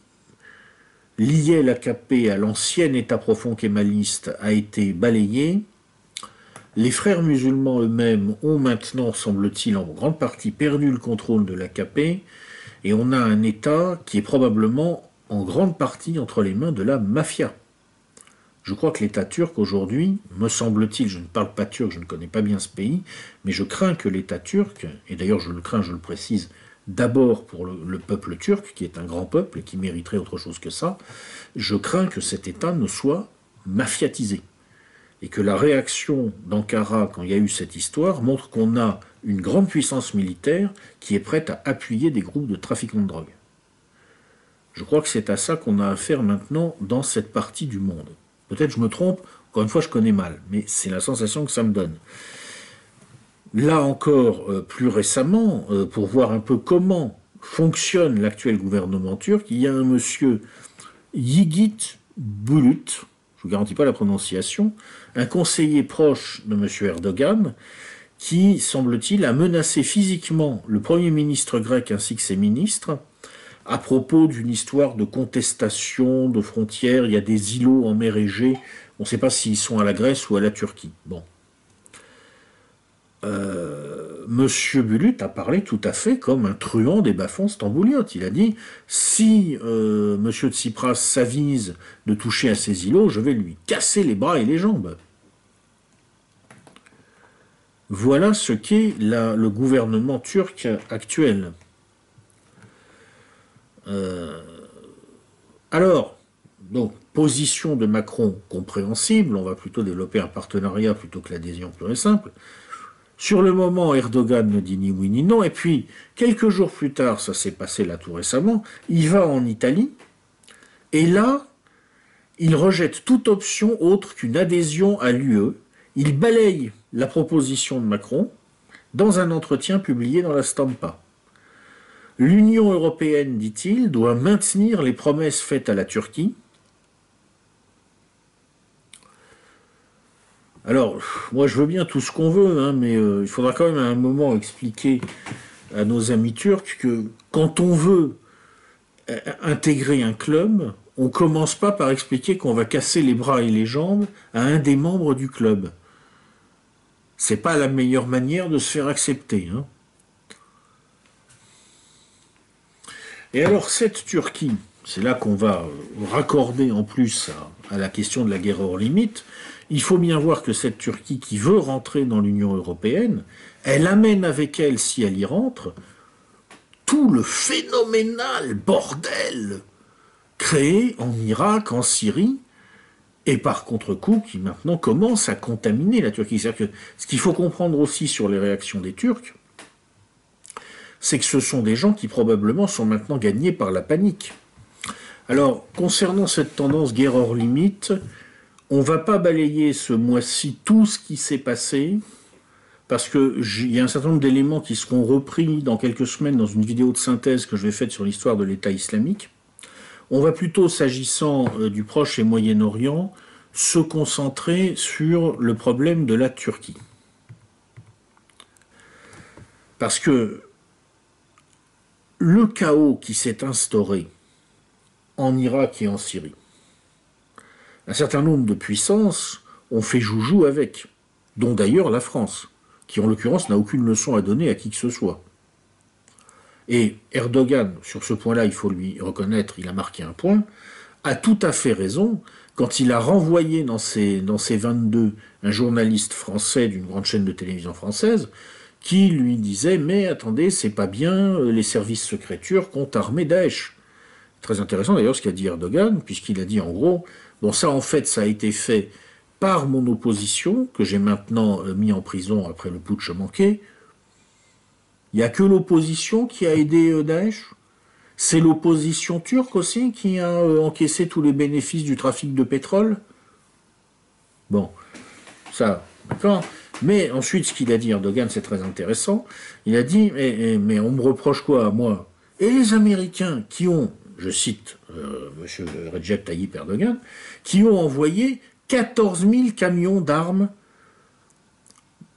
liait l'AKP à l'ancien État profond kémaliste a été balayé. Les frères musulmans eux-mêmes ont maintenant, semble-t-il, en grande partie perdu le contrôle de l'AKP, et on a un État qui est probablement en grande partie entre les mains de la mafia. Je crois que l'État turc aujourd'hui, me semble-t-il, je ne parle pas turc, je ne connais pas bien ce pays, mais je crains que l'État turc, et d'ailleurs je le crains, je le précise, d'abord pour le peuple turc, qui est un grand peuple et qui mériterait autre chose que ça, je crains que cet État ne soit mafiatisé. Et que la réaction d'Ankara, quand il y a eu cette histoire, montre qu'on a une grande puissance militaire qui est prête à appuyer des groupes de trafiquants de drogue. Je crois que c'est à ça qu'on a affaire maintenant dans cette partie du monde. Peut-être je me trompe, encore une fois je connais mal, mais c'est la sensation que ça me donne. Là encore, plus récemment, pour voir un peu comment fonctionne l'actuel gouvernement turc, il y a un monsieur Yigit Bulut, je ne vous garantis pas la prononciation, un conseiller proche de monsieur Erdogan, qui, semble-t-il, a menacé physiquement le Premier ministre grec ainsi que ses ministres à propos d'une histoire de contestation de frontières. Il y a des îlots en mer Égée, on ne sait pas s'ils sont à la Grèce ou à la Turquie. Bon. Monsieur Bulut a parlé tout à fait comme un truand des bas-fonds stambouliotes. Il a dit, si monsieur Tsipras s'avise de toucher à ces îlots, je vais lui casser les bras et les jambes. Voilà ce qu'est le gouvernement turc actuel. Alors, donc, position de Macron compréhensible, on va plutôt développer un partenariat plutôt que l'adhésion pure et simple. Sur le moment, Erdogan ne dit ni oui ni non, et puis, quelques jours plus tard, ça s'est passé là tout récemment, il va en Italie, et là, il rejette toute option autre qu'une adhésion à l'UE, il balaye la proposition de Macron dans un entretien publié dans la Stampa. L'Union européenne, dit-il, doit maintenir les promesses faites à la Turquie. Alors, moi je veux bien tout ce qu'on veut, hein, mais il faudra quand même à un moment expliquer à nos amis turcs que quand on veut intégrer un club, on ne commence pas par expliquer qu'on va casser les bras et les jambes à un des membres du club. C'est pas la meilleure manière de se faire accepter. Hein. Et alors cette Turquie, c'est là qu'on va raccorder en plus à la question de la guerre hors limite, il faut bien voir que cette Turquie qui veut rentrer dans l'Union européenne, elle amène avec elle, si elle y rentre, tout le phénoménal bordel créé en Irak, en Syrie, et par contre-coup qui maintenant commence à contaminer la Turquie. C'est-à-dire que ce qu'il faut comprendre aussi sur les réactions des Turcs, c'est que ce sont des gens qui probablement sont maintenant gagnés par la panique. Alors, concernant cette tendance guerre hors limite, on ne va pas balayer ce mois-ci tout ce qui s'est passé, parce qu'il y a un certain nombre d'éléments qui seront repris dans quelques semaines dans une vidéo de synthèse que je vais faire sur l'histoire de l'État islamique. On va plutôt, s'agissant du Proche et Moyen-Orient, se concentrer sur le problème de la Turquie. Parce que le chaos qui s'est instauré en Irak et en Syrie, un certain nombre de puissances ont fait joujou avec, dont d'ailleurs la France, qui en l'occurrence n'a aucune leçon à donner à qui que ce soit. Et Erdogan, sur ce point-là, il faut lui reconnaître, il a marqué un point, a tout à fait raison quand il a renvoyé dans ses 22 un journaliste français d'une grande chaîne de télévision française qui lui disait « Mais attendez, c'est pas bien, les services secrets turcs ont armé Daesh ». Très intéressant d'ailleurs ce qu'a dit Erdogan, puisqu'il a dit en gros « Bon, ça en fait, ça a été fait par mon opposition, que j'ai maintenant mis en prison après le putsch manqué. Il n'y a que l'opposition qui a aidé Daesh. C'est l'opposition turque aussi qui a encaissé tous les bénéfices du trafic de pétrole. Bon, ça, d'accord. Mais ensuite, ce qu'il a dit, Erdogan, c'est très intéressant. Il a dit, mais on me reproche quoi à moi? Et les Américains qui ont, je cite M. Recep Tayyip Erdogan, qui ont envoyé 14 000 camions d'armes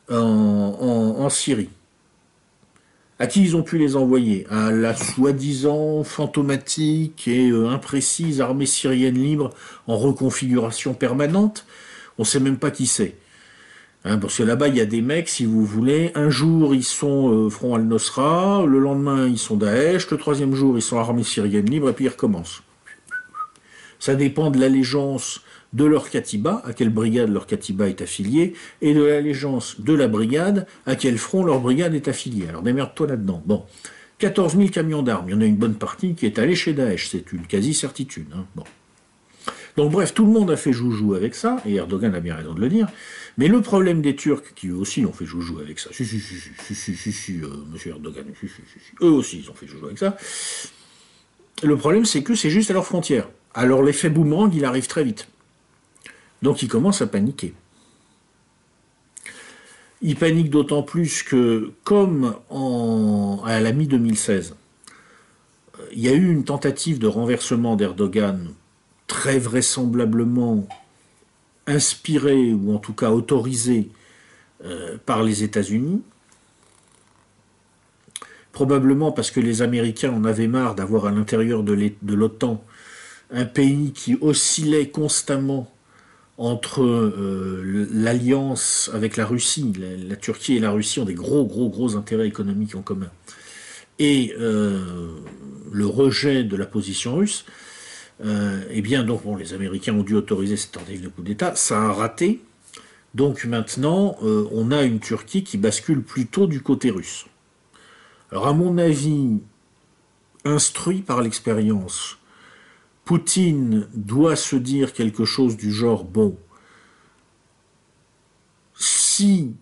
en Syrie. À qui ils ont pu les envoyer? À la soi-disant fantomatique et imprécise armée syrienne libre en reconfiguration permanente. On ne sait même pas qui c'est. Hein, parce que là-bas, il y a des mecs, si vous voulez, un jour, ils sont Front al-Nosra, le lendemain, ils sont Daesh, le troisième jour, ils sont armée syrienne libre, et puis ils recommencent. Ça dépend de l'allégeance de leur katiba, à quelle brigade leur katiba est affiliée, et de l'allégeance de la brigade, à quel front leur brigade est affiliée. Alors démerde-toi là-dedans. Bon, 14 000 camions d'armes, il y en a une bonne partie qui est allée chez Daesh, c'est une quasi-certitude. Hein. Bon. Donc bref, tout le monde a fait joujou avec ça, et Erdogan a bien raison de le dire, mais le problème des Turcs, qui eux aussi ont fait joujou avec ça, monsieur Erdogan, eux aussi ils ont fait joujou avec ça, le problème c'est que c'est juste à leurs frontières. Alors l'effet boomerang, il arrive très vite. Donc il commence à paniquer. Il panique d'autant plus que, comme à la mi-2016, il y a eu une tentative de renversement d'Erdogan, très vraisemblablement inspirée, ou en tout cas autorisée, par les États-Unis, probablement parce que les Américains en avaient marre d'avoir à l'intérieur de l'OTAN un pays qui oscillait constamment entre l'alliance avec la Russie, la Turquie et la Russie ont des gros intérêts économiques en commun, et le rejet de la position russe, eh bien donc bon, les Américains ont dû autoriser cette tentative de coup d'État, ça a raté, Donc maintenant, on a une Turquie qui bascule plutôt du côté russe. Alors à mon avis, instruit par l'expérience, Poutine doit se dire quelque chose du genre, bon, si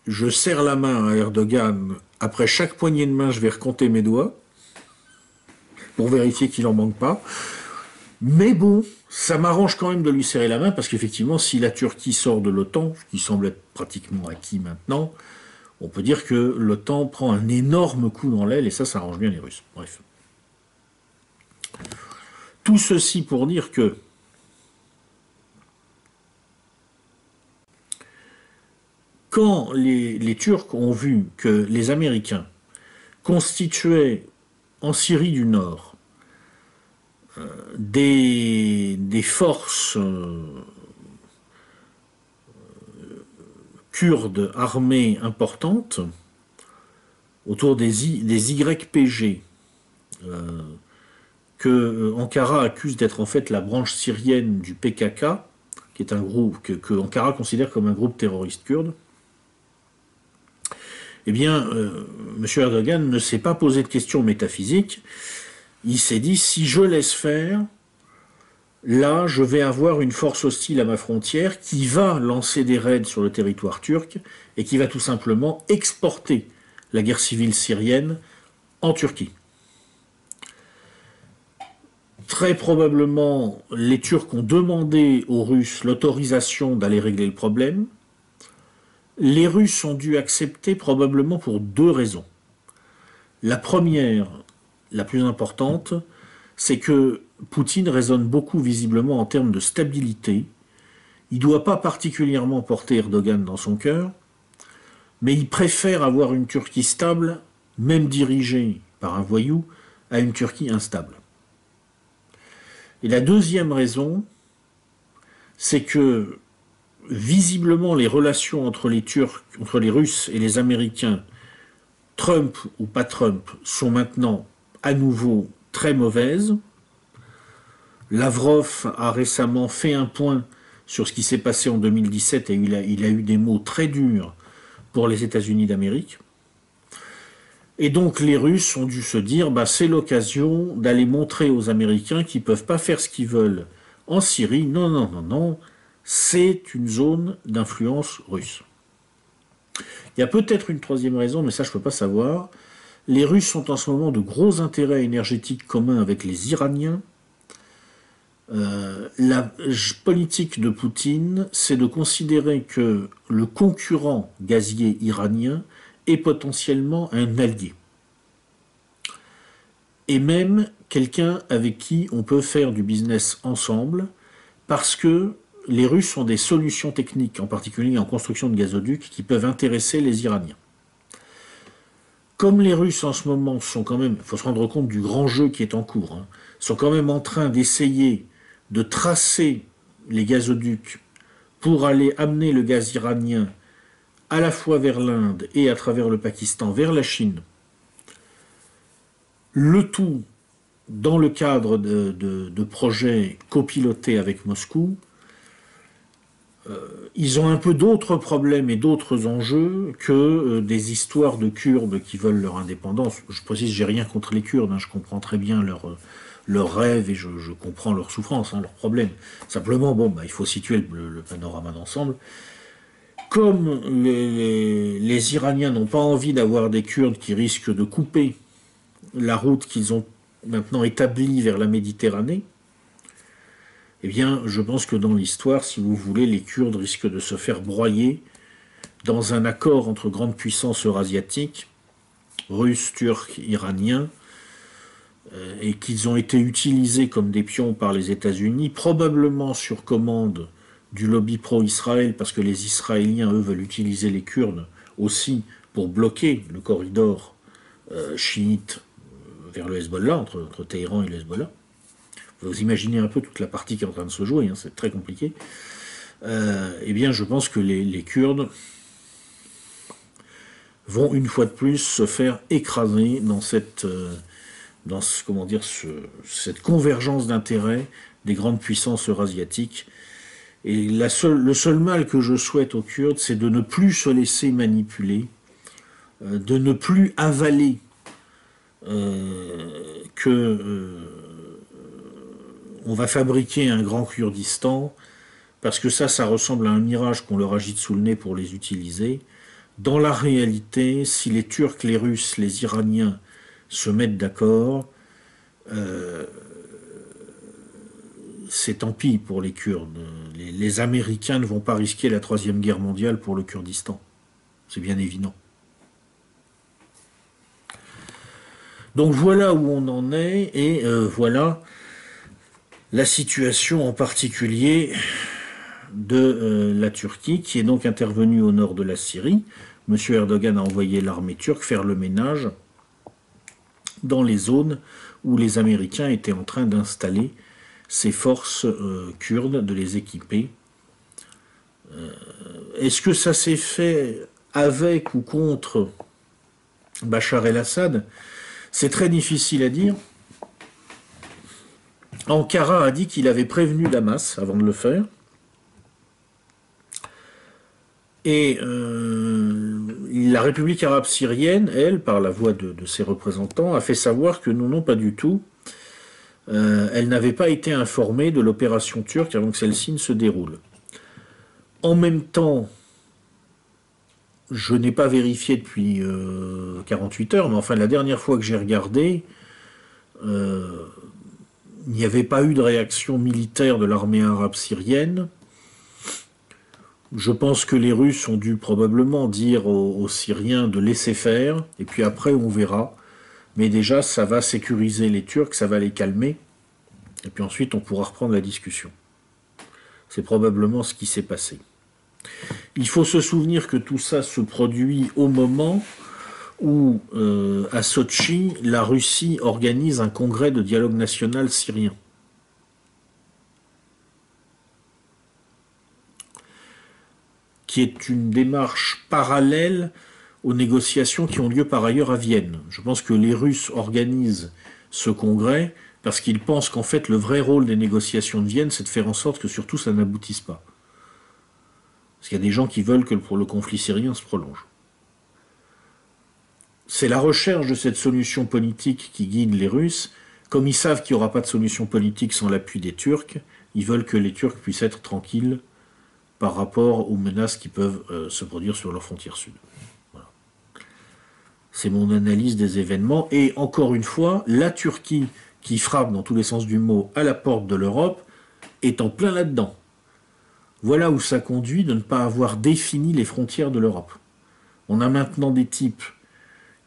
je serre la main à Erdogan, après chaque poignée de main, je vais recompter mes doigts, pour vérifier qu'il n'en manque pas. Mais bon, ça m'arrange quand même de lui serrer la main, parce qu'effectivement, si la Turquie sort de l'OTAN, ce qui semble être pratiquement acquis maintenant, on peut dire que l'OTAN prend un énorme coup dans l'aile, et ça arrange bien les Russes. Bref. Tout ceci pour dire que quand les Turcs ont vu que les Américains constituaient en Syrie du Nord des forces kurdes armées importantes autour des YPG, que Ankara accuse d'être en fait la branche syrienne du PKK, qui est un groupe que Ankara considère comme un groupe terroriste kurde. Eh bien, M. Erdogan ne s'est pas posé de questions métaphysiques. Il s'est dit, si je laisse faire, là, je vais avoir une force hostile à ma frontière qui va lancer des raids sur le territoire turc et qui va tout simplement exporter la guerre civile syrienne en Turquie. Très probablement, les Turcs ont demandé aux Russes l'autorisation d'aller régler le problème. Les Russes ont dû accepter probablement pour deux raisons. La première, la plus importante, c'est que Poutine raisonne beaucoup visiblement en termes de stabilité. Il ne doit pas particulièrement porter Erdogan dans son cœur, mais il préfère avoir une Turquie stable, même dirigée par un voyou, à une Turquie instable. Et la deuxième raison, c'est que visiblement les relations entre les Turcs, entre les Russes et les Américains, Trump ou pas Trump, sont maintenant à nouveau très mauvaises. Lavrov a récemment fait un point sur ce qui s'est passé en 2017 et il a eu des mots très durs pour les États-Unis d'Amérique. Et donc les Russes ont dû se dire, c'est l'occasion d'aller montrer aux Américains qu'ils ne peuvent pas faire ce qu'ils veulent en Syrie. Non, non, non, non, c'est une zone d'influence russe. Il y a peut-être une troisième raison, mais ça je ne peux pas savoir. Les Russes ont en ce moment de gros intérêts énergétiques communs avec les Iraniens. La politique de Poutine, c'est de considérer que le concurrent gazier iranien est potentiellement un allié. Et même quelqu'un avec qui on peut faire du business ensemble, parce que les Russes ont des solutions techniques, en particulier en construction de gazoducs, qui peuvent intéresser les Iraniens. Comme les Russes en ce moment sont quand même, il faut se rendre compte du grand jeu qui est en cours, sont quand même en train d'essayer de tracer les gazoducs pour aller amener le gaz iranien à la fois vers l'Inde et à travers le Pakistan vers la Chine. Le tout dans le cadre de projets copilotés avec Moscou. Ils ont un peu d'autres problèmes et d'autres enjeux que des histoires de Kurdes qui veulent leur indépendance. Je précise, j'ai rien contre les Kurdes, je comprends très bien leurs rêves et je comprends leurs souffrances, leurs problèmes. Simplement, il faut situer le panorama d'ensemble. Comme les Iraniens n'ont pas envie d'avoir des Kurdes qui risquent de couper la route qu'ils ont maintenant établie vers la Méditerranée, eh bien, je pense que dans l'histoire, si vous voulez, les Kurdes risquent de se faire broyer dans un accord entre grandes puissances eurasiatiques, russes, turcs, iraniens, et qu'ils ont été utilisés comme des pions par les États-Unis, probablement sur commande du lobby pro-Israël, parce que les Israéliens, eux, veulent utiliser les Kurdes aussi pour bloquer le corridor chiite vers le Hezbollah, entre Téhéran et le Hezbollah. Vous imaginez un peu toute la partie qui est en train de se jouer, c'est très compliqué. Eh bien, je pense que les Kurdes vont une fois de plus se faire écraser dans cette convergence d'intérêts des grandes puissances eurasiatiques Et le seul mal que je souhaite aux Kurdes, c'est de ne plus se laisser manipuler, de ne plus avaler que on va fabriquer un grand Kurdistan, parce que ça ressemble à un mirage qu'on leur agite sous le nez pour les utiliser. Dans la réalité, si les Turcs, les Russes, les Iraniens se mettent d'accord, c'est tant pis pour les Kurdes. Les Américains ne vont pas risquer la Troisième Guerre mondiale pour le Kurdistan. C'est bien évident. Donc voilà où on en est, et voilà la situation en particulier de la Turquie, qui est donc intervenue au nord de la Syrie. M. Erdogan a envoyé l'armée turque faire le ménage dans les zones où les Américains étaient en train d'installer ces forces kurdes, de les équiper. Est-ce que ça s'est fait avec ou contre Bachar el-Assad? C'est très difficile à dire. Ankara a dit qu'il avait prévenu Damas avant de le faire. Et la République arabe syrienne, elle, par la voix de ses représentants, a fait savoir que non, pas du tout. Elle n'avait pas été informée de l'opération turque avant que celle-ci ne se déroule. En même temps, je n'ai pas vérifié depuis 48 heures, mais enfin la dernière fois que j'ai regardé, il n'y avait pas eu de réaction militaire de l'armée arabe syrienne. Je pense que les Russes ont dû probablement dire aux Syriens de laisser faire, et puis après on verra. Mais déjà, ça va sécuriser les Turcs, ça va les calmer, et puis ensuite on pourra reprendre la discussion. C'est probablement ce qui s'est passé. Il faut se souvenir que tout ça se produit au moment où, à Sotchi, la Russie organise un congrès de dialogue national syrien. Qui est une démarche parallèle aux négociations qui ont lieu par ailleurs à Vienne. Je pense que les Russes organisent ce congrès parce qu'ils pensent qu'en fait le vrai rôle des négociations de Vienne, c'est de faire en sorte que surtout ça n'aboutisse pas. Parce qu'il y a des gens qui veulent que le conflit syrien se prolonge. C'est la recherche de cette solution politique qui guide les Russes. Comme ils savent qu'il n'y aura pas de solution politique sans l'appui des Turcs, ils veulent que les Turcs puissent être tranquilles par rapport aux menaces qui peuvent se produire sur leur frontière sud. Voilà. C'est mon analyse des événements. Et encore une fois, la Turquie, qui frappe dans tous les sens du mot à la porte de l'Europe, est en plein là-dedans. Voilà où ça conduit de ne pas avoir défini les frontières de l'Europe. On a maintenant des types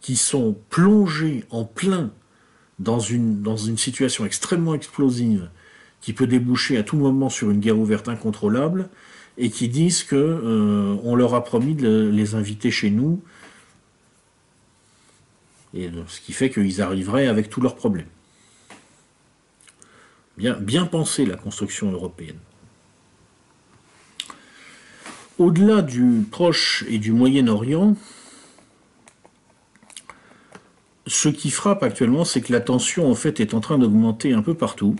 qui sont plongés en plein dans une situation extrêmement explosive, qui peut déboucher à tout moment sur une guerre ouverte incontrôlable, et qui disent que on leur a promis de les inviter chez nous, et ce qui fait qu'ils arriveraient avec tous leurs problèmes. Bien pensé la construction européenne. Au-delà du Proche et du Moyen-Orient, ce qui frappe actuellement, c'est que la tension en fait est en train d'augmenter un peu partout.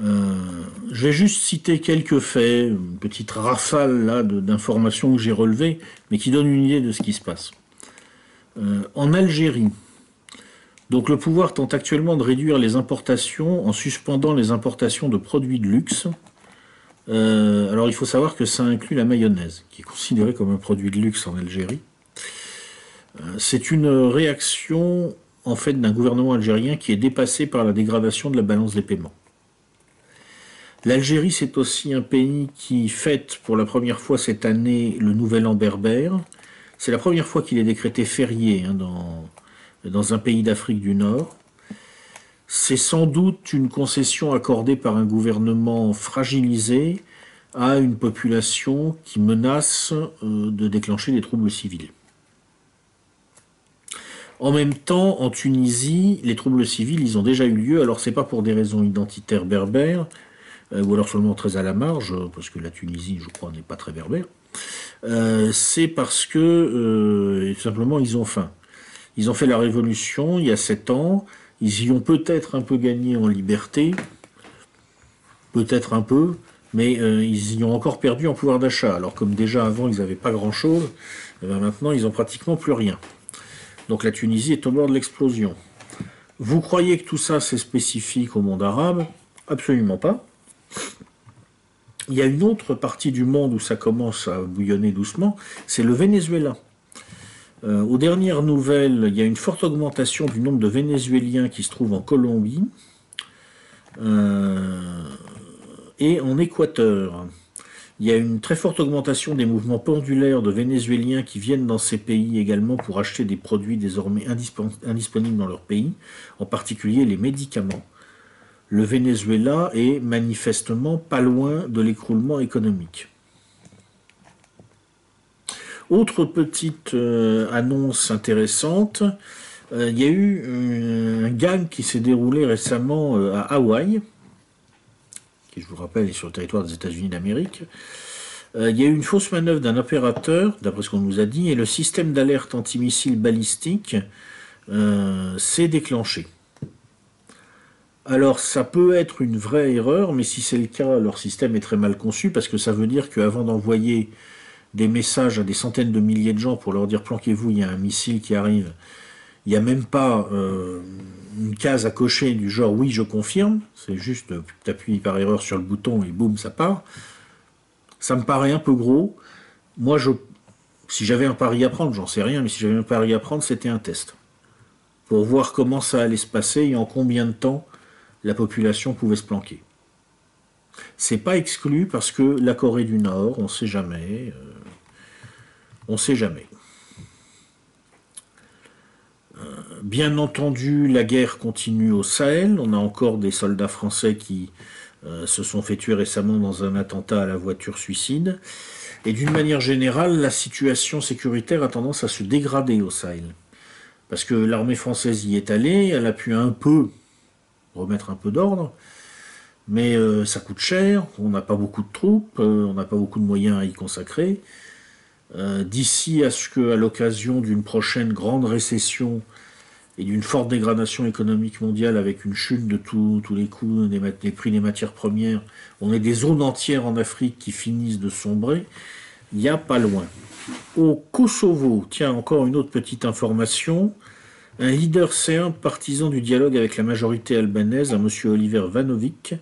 Je vais juste citer quelques faits, une petite rafale là d'informations que j'ai relevées, mais qui donnent une idée de ce qui se passe. En Algérie, donc le pouvoir tente actuellement de réduire les importations en suspendant les importations de produits de luxe. Alors il faut savoir que ça inclut la mayonnaise, qui est considérée comme un produit de luxe en Algérie. C'est une réaction en fait d'un gouvernement algérien qui est dépassé par la dégradation de la balance des paiements. L'Algérie, c'est aussi un pays qui fête pour la première fois cette année le Nouvel An berbère. C'est la première fois qu'il est décrété férié dans un pays d'Afrique du Nord. C'est sans doute une concession accordée par un gouvernement fragilisé à une population qui menace de déclencher des troubles civils. En même temps, en Tunisie, les troubles civils, ils ont déjà eu lieu. Alors, c'est pas pour des raisons identitaires berbères, ou alors seulement très à la marge, parce que la Tunisie, je crois, n'est pas très berbère. C'est parce que, simplement, ils ont faim. Ils ont fait la révolution il y a 7 ans. Ils y ont peut-être un peu gagné en liberté, peut-être un peu, Mais ils y ont encore perdu en pouvoir d'achat. Alors comme déjà avant, ils n'avaient pas grand-chose, eh ben maintenant, ils n'ont pratiquement plus rien. Donc la Tunisie est au bord de l'explosion. Vous croyez que tout ça, c'est spécifique au monde arabe? Absolument pas. Il y a une autre partie du monde où ça commence à bouillonner doucement, c'est le Venezuela. Aux dernières nouvelles, il y a une forte augmentation du nombre de Vénézuéliens qui se trouvent en Colombie et en Équateur. Il y a une très forte augmentation des mouvements pendulaires de Vénézuéliens qui viennent dans ces pays également pour acheter des produits désormais indisponibles dans leur pays, en particulier les médicaments. Le Venezuela est manifestement pas loin de l'écroulement économique. Autre petite annonce intéressante, il y a eu un gang qui s'est déroulé récemment à Hawaï, qui je vous rappelle est sur le territoire des États-Unis d'Amérique. Il y a eu une fausse manœuvre d'un opérateur, d'après ce qu'on nous a dit, et le système d'alerte antimissile balistique s'est déclenché. Alors ça peut être une vraie erreur, mais si c'est le cas, leur système est très mal conçu, parce que ça veut dire qu'avant d'envoyer des messages à des centaines de milliers de gens pour leur dire planquez-vous, il y a un missile qui arrive, il n'y a même pas une case à cocher du genre oui je confirme, c'est juste tu appuies par erreur sur le bouton et boum ça part. Ça me paraît un peu gros. Moi si j'avais un pari à prendre, j'en sais rien, mais si j'avais un pari à prendre, c'était un test. Pour voir comment ça allait se passer et en combien de temps la population pouvait se planquer. C'est pas exclu parce que la Corée du Nord, on sait jamais. On sait jamais. Bien entendu, la guerre continue au Sahel. On a encore des soldats français qui se sont fait tuer récemment dans un attentat à la voiture suicide. Et d'une manière générale, la situation sécuritaire a tendance à se dégrader au Sahel. Parce que l'armée française y est allée, elle a pu un peu remettre un peu d'ordre, mais ça coûte cher, on n'a pas beaucoup de troupes, on n'a pas beaucoup de moyens à y consacrer. D'ici à ce qu'à l'occasion d'une prochaine grande récession et d'une forte dégradation économique mondiale avec une chute de tous les coûts des prix des matières premières, on ait des zones entières en Afrique qui finissent de sombrer, il n'y a pas loin. Au Kosovo, tiens, encore une autre petite information, un leader serbe partisan du dialogue avec la majorité albanaise, un monsieur Oliver Vanovic,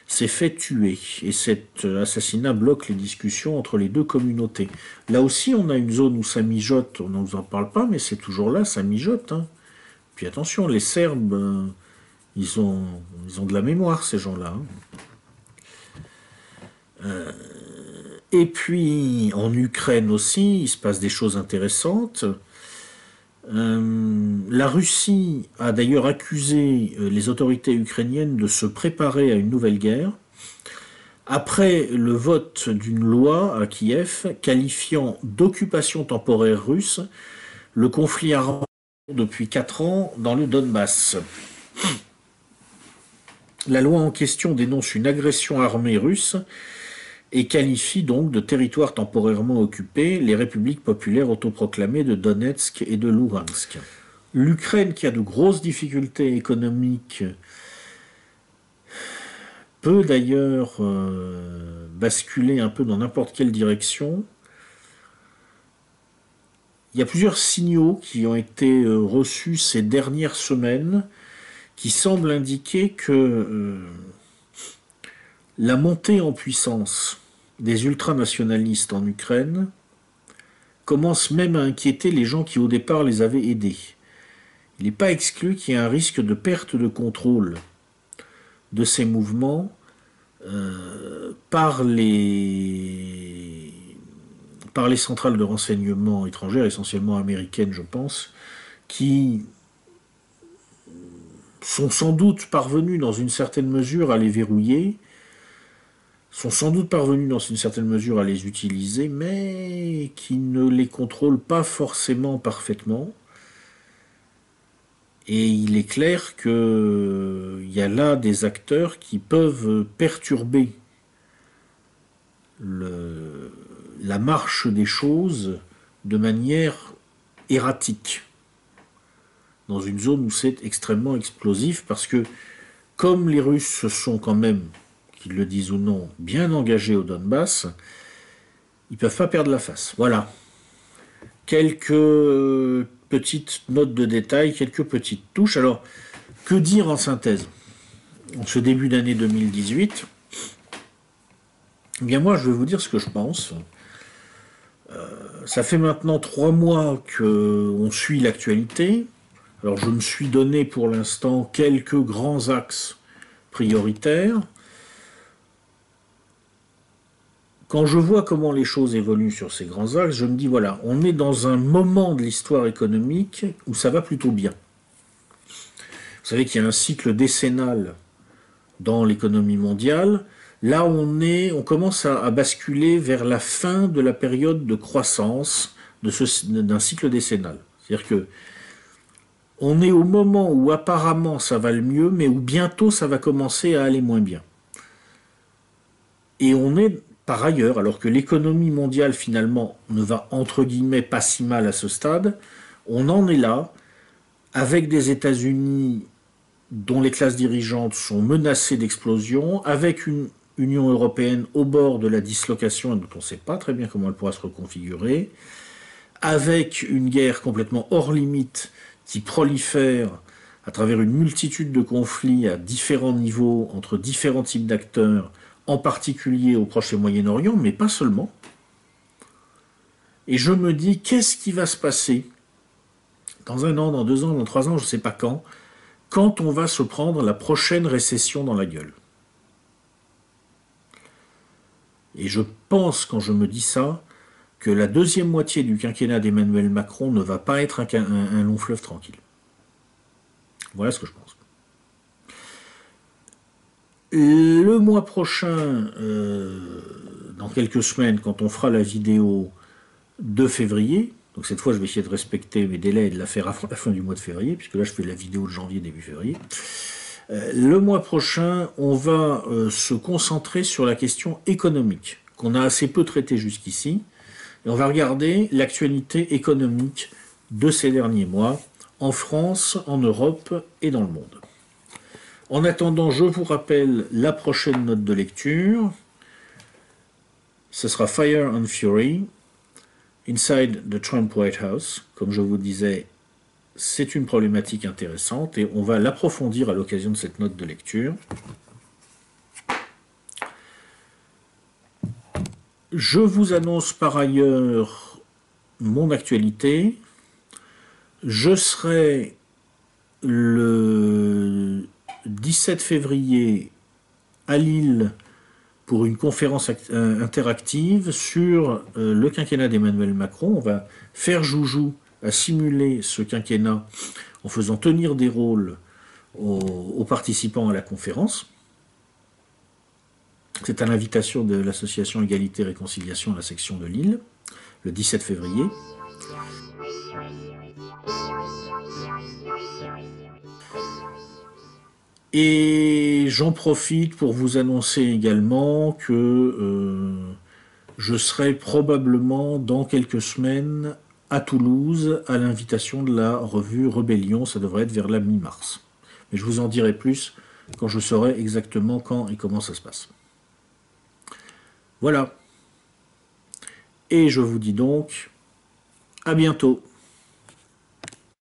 s'est fait tuer. Et cet assassinat bloque les discussions entre les deux communautés. Là aussi, on a une zone où ça mijote, on ne vous en parle pas, mais c'est toujours là, ça mijote. Hein. Puis attention, les Serbes, ils ont de la mémoire, ces gens-là. Hein. Et puis, en Ukraine aussi, il se passe des choses intéressantes. La Russie a d'ailleurs accusé les autorités ukrainiennes de se préparer à une nouvelle guerre, après le vote d'une loi à Kiev qualifiant d'occupation temporaire russe le conflit armé depuis 4 ans dans le Donbass. La loi en question dénonce une agression armée russe et qualifie donc de territoire temporairement occupé les républiques populaires autoproclamées de Donetsk et de Luhansk. L'Ukraine, qui a de grosses difficultés économiques, peut d'ailleurs basculer un peu dans n'importe quelle direction. Il y a plusieurs signaux qui ont été reçus ces dernières semaines qui semblent indiquer que la montée en puissance des ultranationalistes en Ukraine commence même à inquiéter les gens qui au départ les avaient aidés. Il n'est pas exclu qu'il y ait un risque de perte de contrôle de ces mouvements par les centrales de renseignement étrangères, essentiellement américaines je pense, qui sont sans doute parvenus dans une certaine mesure à les verrouiller, sont sans doute parvenus dans une certaine mesure à les utiliser, mais qui ne les contrôlent pas forcément parfaitement. Et il est clair qu'il y a là des acteurs qui peuvent perturber la marche des choses de manière erratique, dans une zone où c'est extrêmement explosif, parce que comme les Russes se sont quand même, qu'ils le disent ou non, bien engagés au Donbass, ils ne peuvent pas perdre la face. Voilà. Quelques petites notes de détail, quelques petites touches. Alors, que dire en synthèse? En ce début d'année 2018, eh bien moi, je vais vous dire ce que je pense. Ça fait maintenant 3 mois qu'on suit l'actualité. Alors, je me suis donné pour l'instant quelques grands axes prioritaires. Quand je vois comment les choses évoluent sur ces grands axes, je me dis, voilà, on est dans un moment de l'histoire économique où ça va plutôt bien. Vous savez qu'il y a un cycle décennal dans l'économie mondiale. Là, on commence à basculer vers la fin de la période de croissance d'un cycle décennal. C'est-à-dire que on est au moment où apparemment ça va le mieux, mais où bientôt ça va commencer à aller moins bien. Et on est par ailleurs, alors que l'économie mondiale finalement ne va entre guillemets pas si mal à ce stade, on en est là, avec des États-Unis dont les classes dirigeantes sont menacées d'explosion, avec une Union européenne au bord de la dislocation et dont on ne sait pas très bien comment elle pourra se reconfigurer, avec une guerre complètement hors limite qui prolifère à travers une multitude de conflits à différents niveaux entre différents types d'acteurs, en particulier au Proche et Moyen-Orient, mais pas seulement. Et je me dis, qu'est-ce qui va se passer dans 1 an, dans 2 ans, dans 3 ans, je ne sais pas quand on va se prendre la prochaine récession dans la gueule. Et je pense, quand je me dis ça, que la deuxième moitié du quinquennat d'Emmanuel Macron ne va pas être un long fleuve tranquille. Voilà ce que je pense. Le mois prochain, dans quelques semaines, quand on fera la vidéo de février, donc cette fois je vais essayer de respecter mes délais et de la faire avant la fin du mois de février, puisque là je fais la vidéo de janvier, début février. Le mois prochain, on va se concentrer sur la question économique, qu'on a assez peu traitée jusqu'ici, et on va regarder l'actualité économique de ces derniers mois, en France, en Europe et dans le monde. En attendant, je vous rappelle la prochaine note de lecture. Ce sera Fire and Fury, Inside the Trump White House. Comme je vous disais, c'est une problématique intéressante et on va l'approfondir à l'occasion de cette note de lecture. Je vous annonce par ailleurs mon actualité. Je serai le 17 février à Lille pour une conférence interactive sur le quinquennat d'Emmanuel Macron. On va faire joujou à simuler ce quinquennat en faisant tenir des rôles aux participants à la conférence. C'est à l'invitation de l'association Égalité et Réconciliation à la section de Lille, le 17 février. Et j'en profite pour vous annoncer également que je serai probablement dans quelques semaines à Toulouse à l'invitation de la revue Rébellion. Ça devrait être vers la mi-mars. Mais je vous en dirai plus quand je saurai exactement quand et comment ça se passe. Voilà. Et je vous dis donc à bientôt.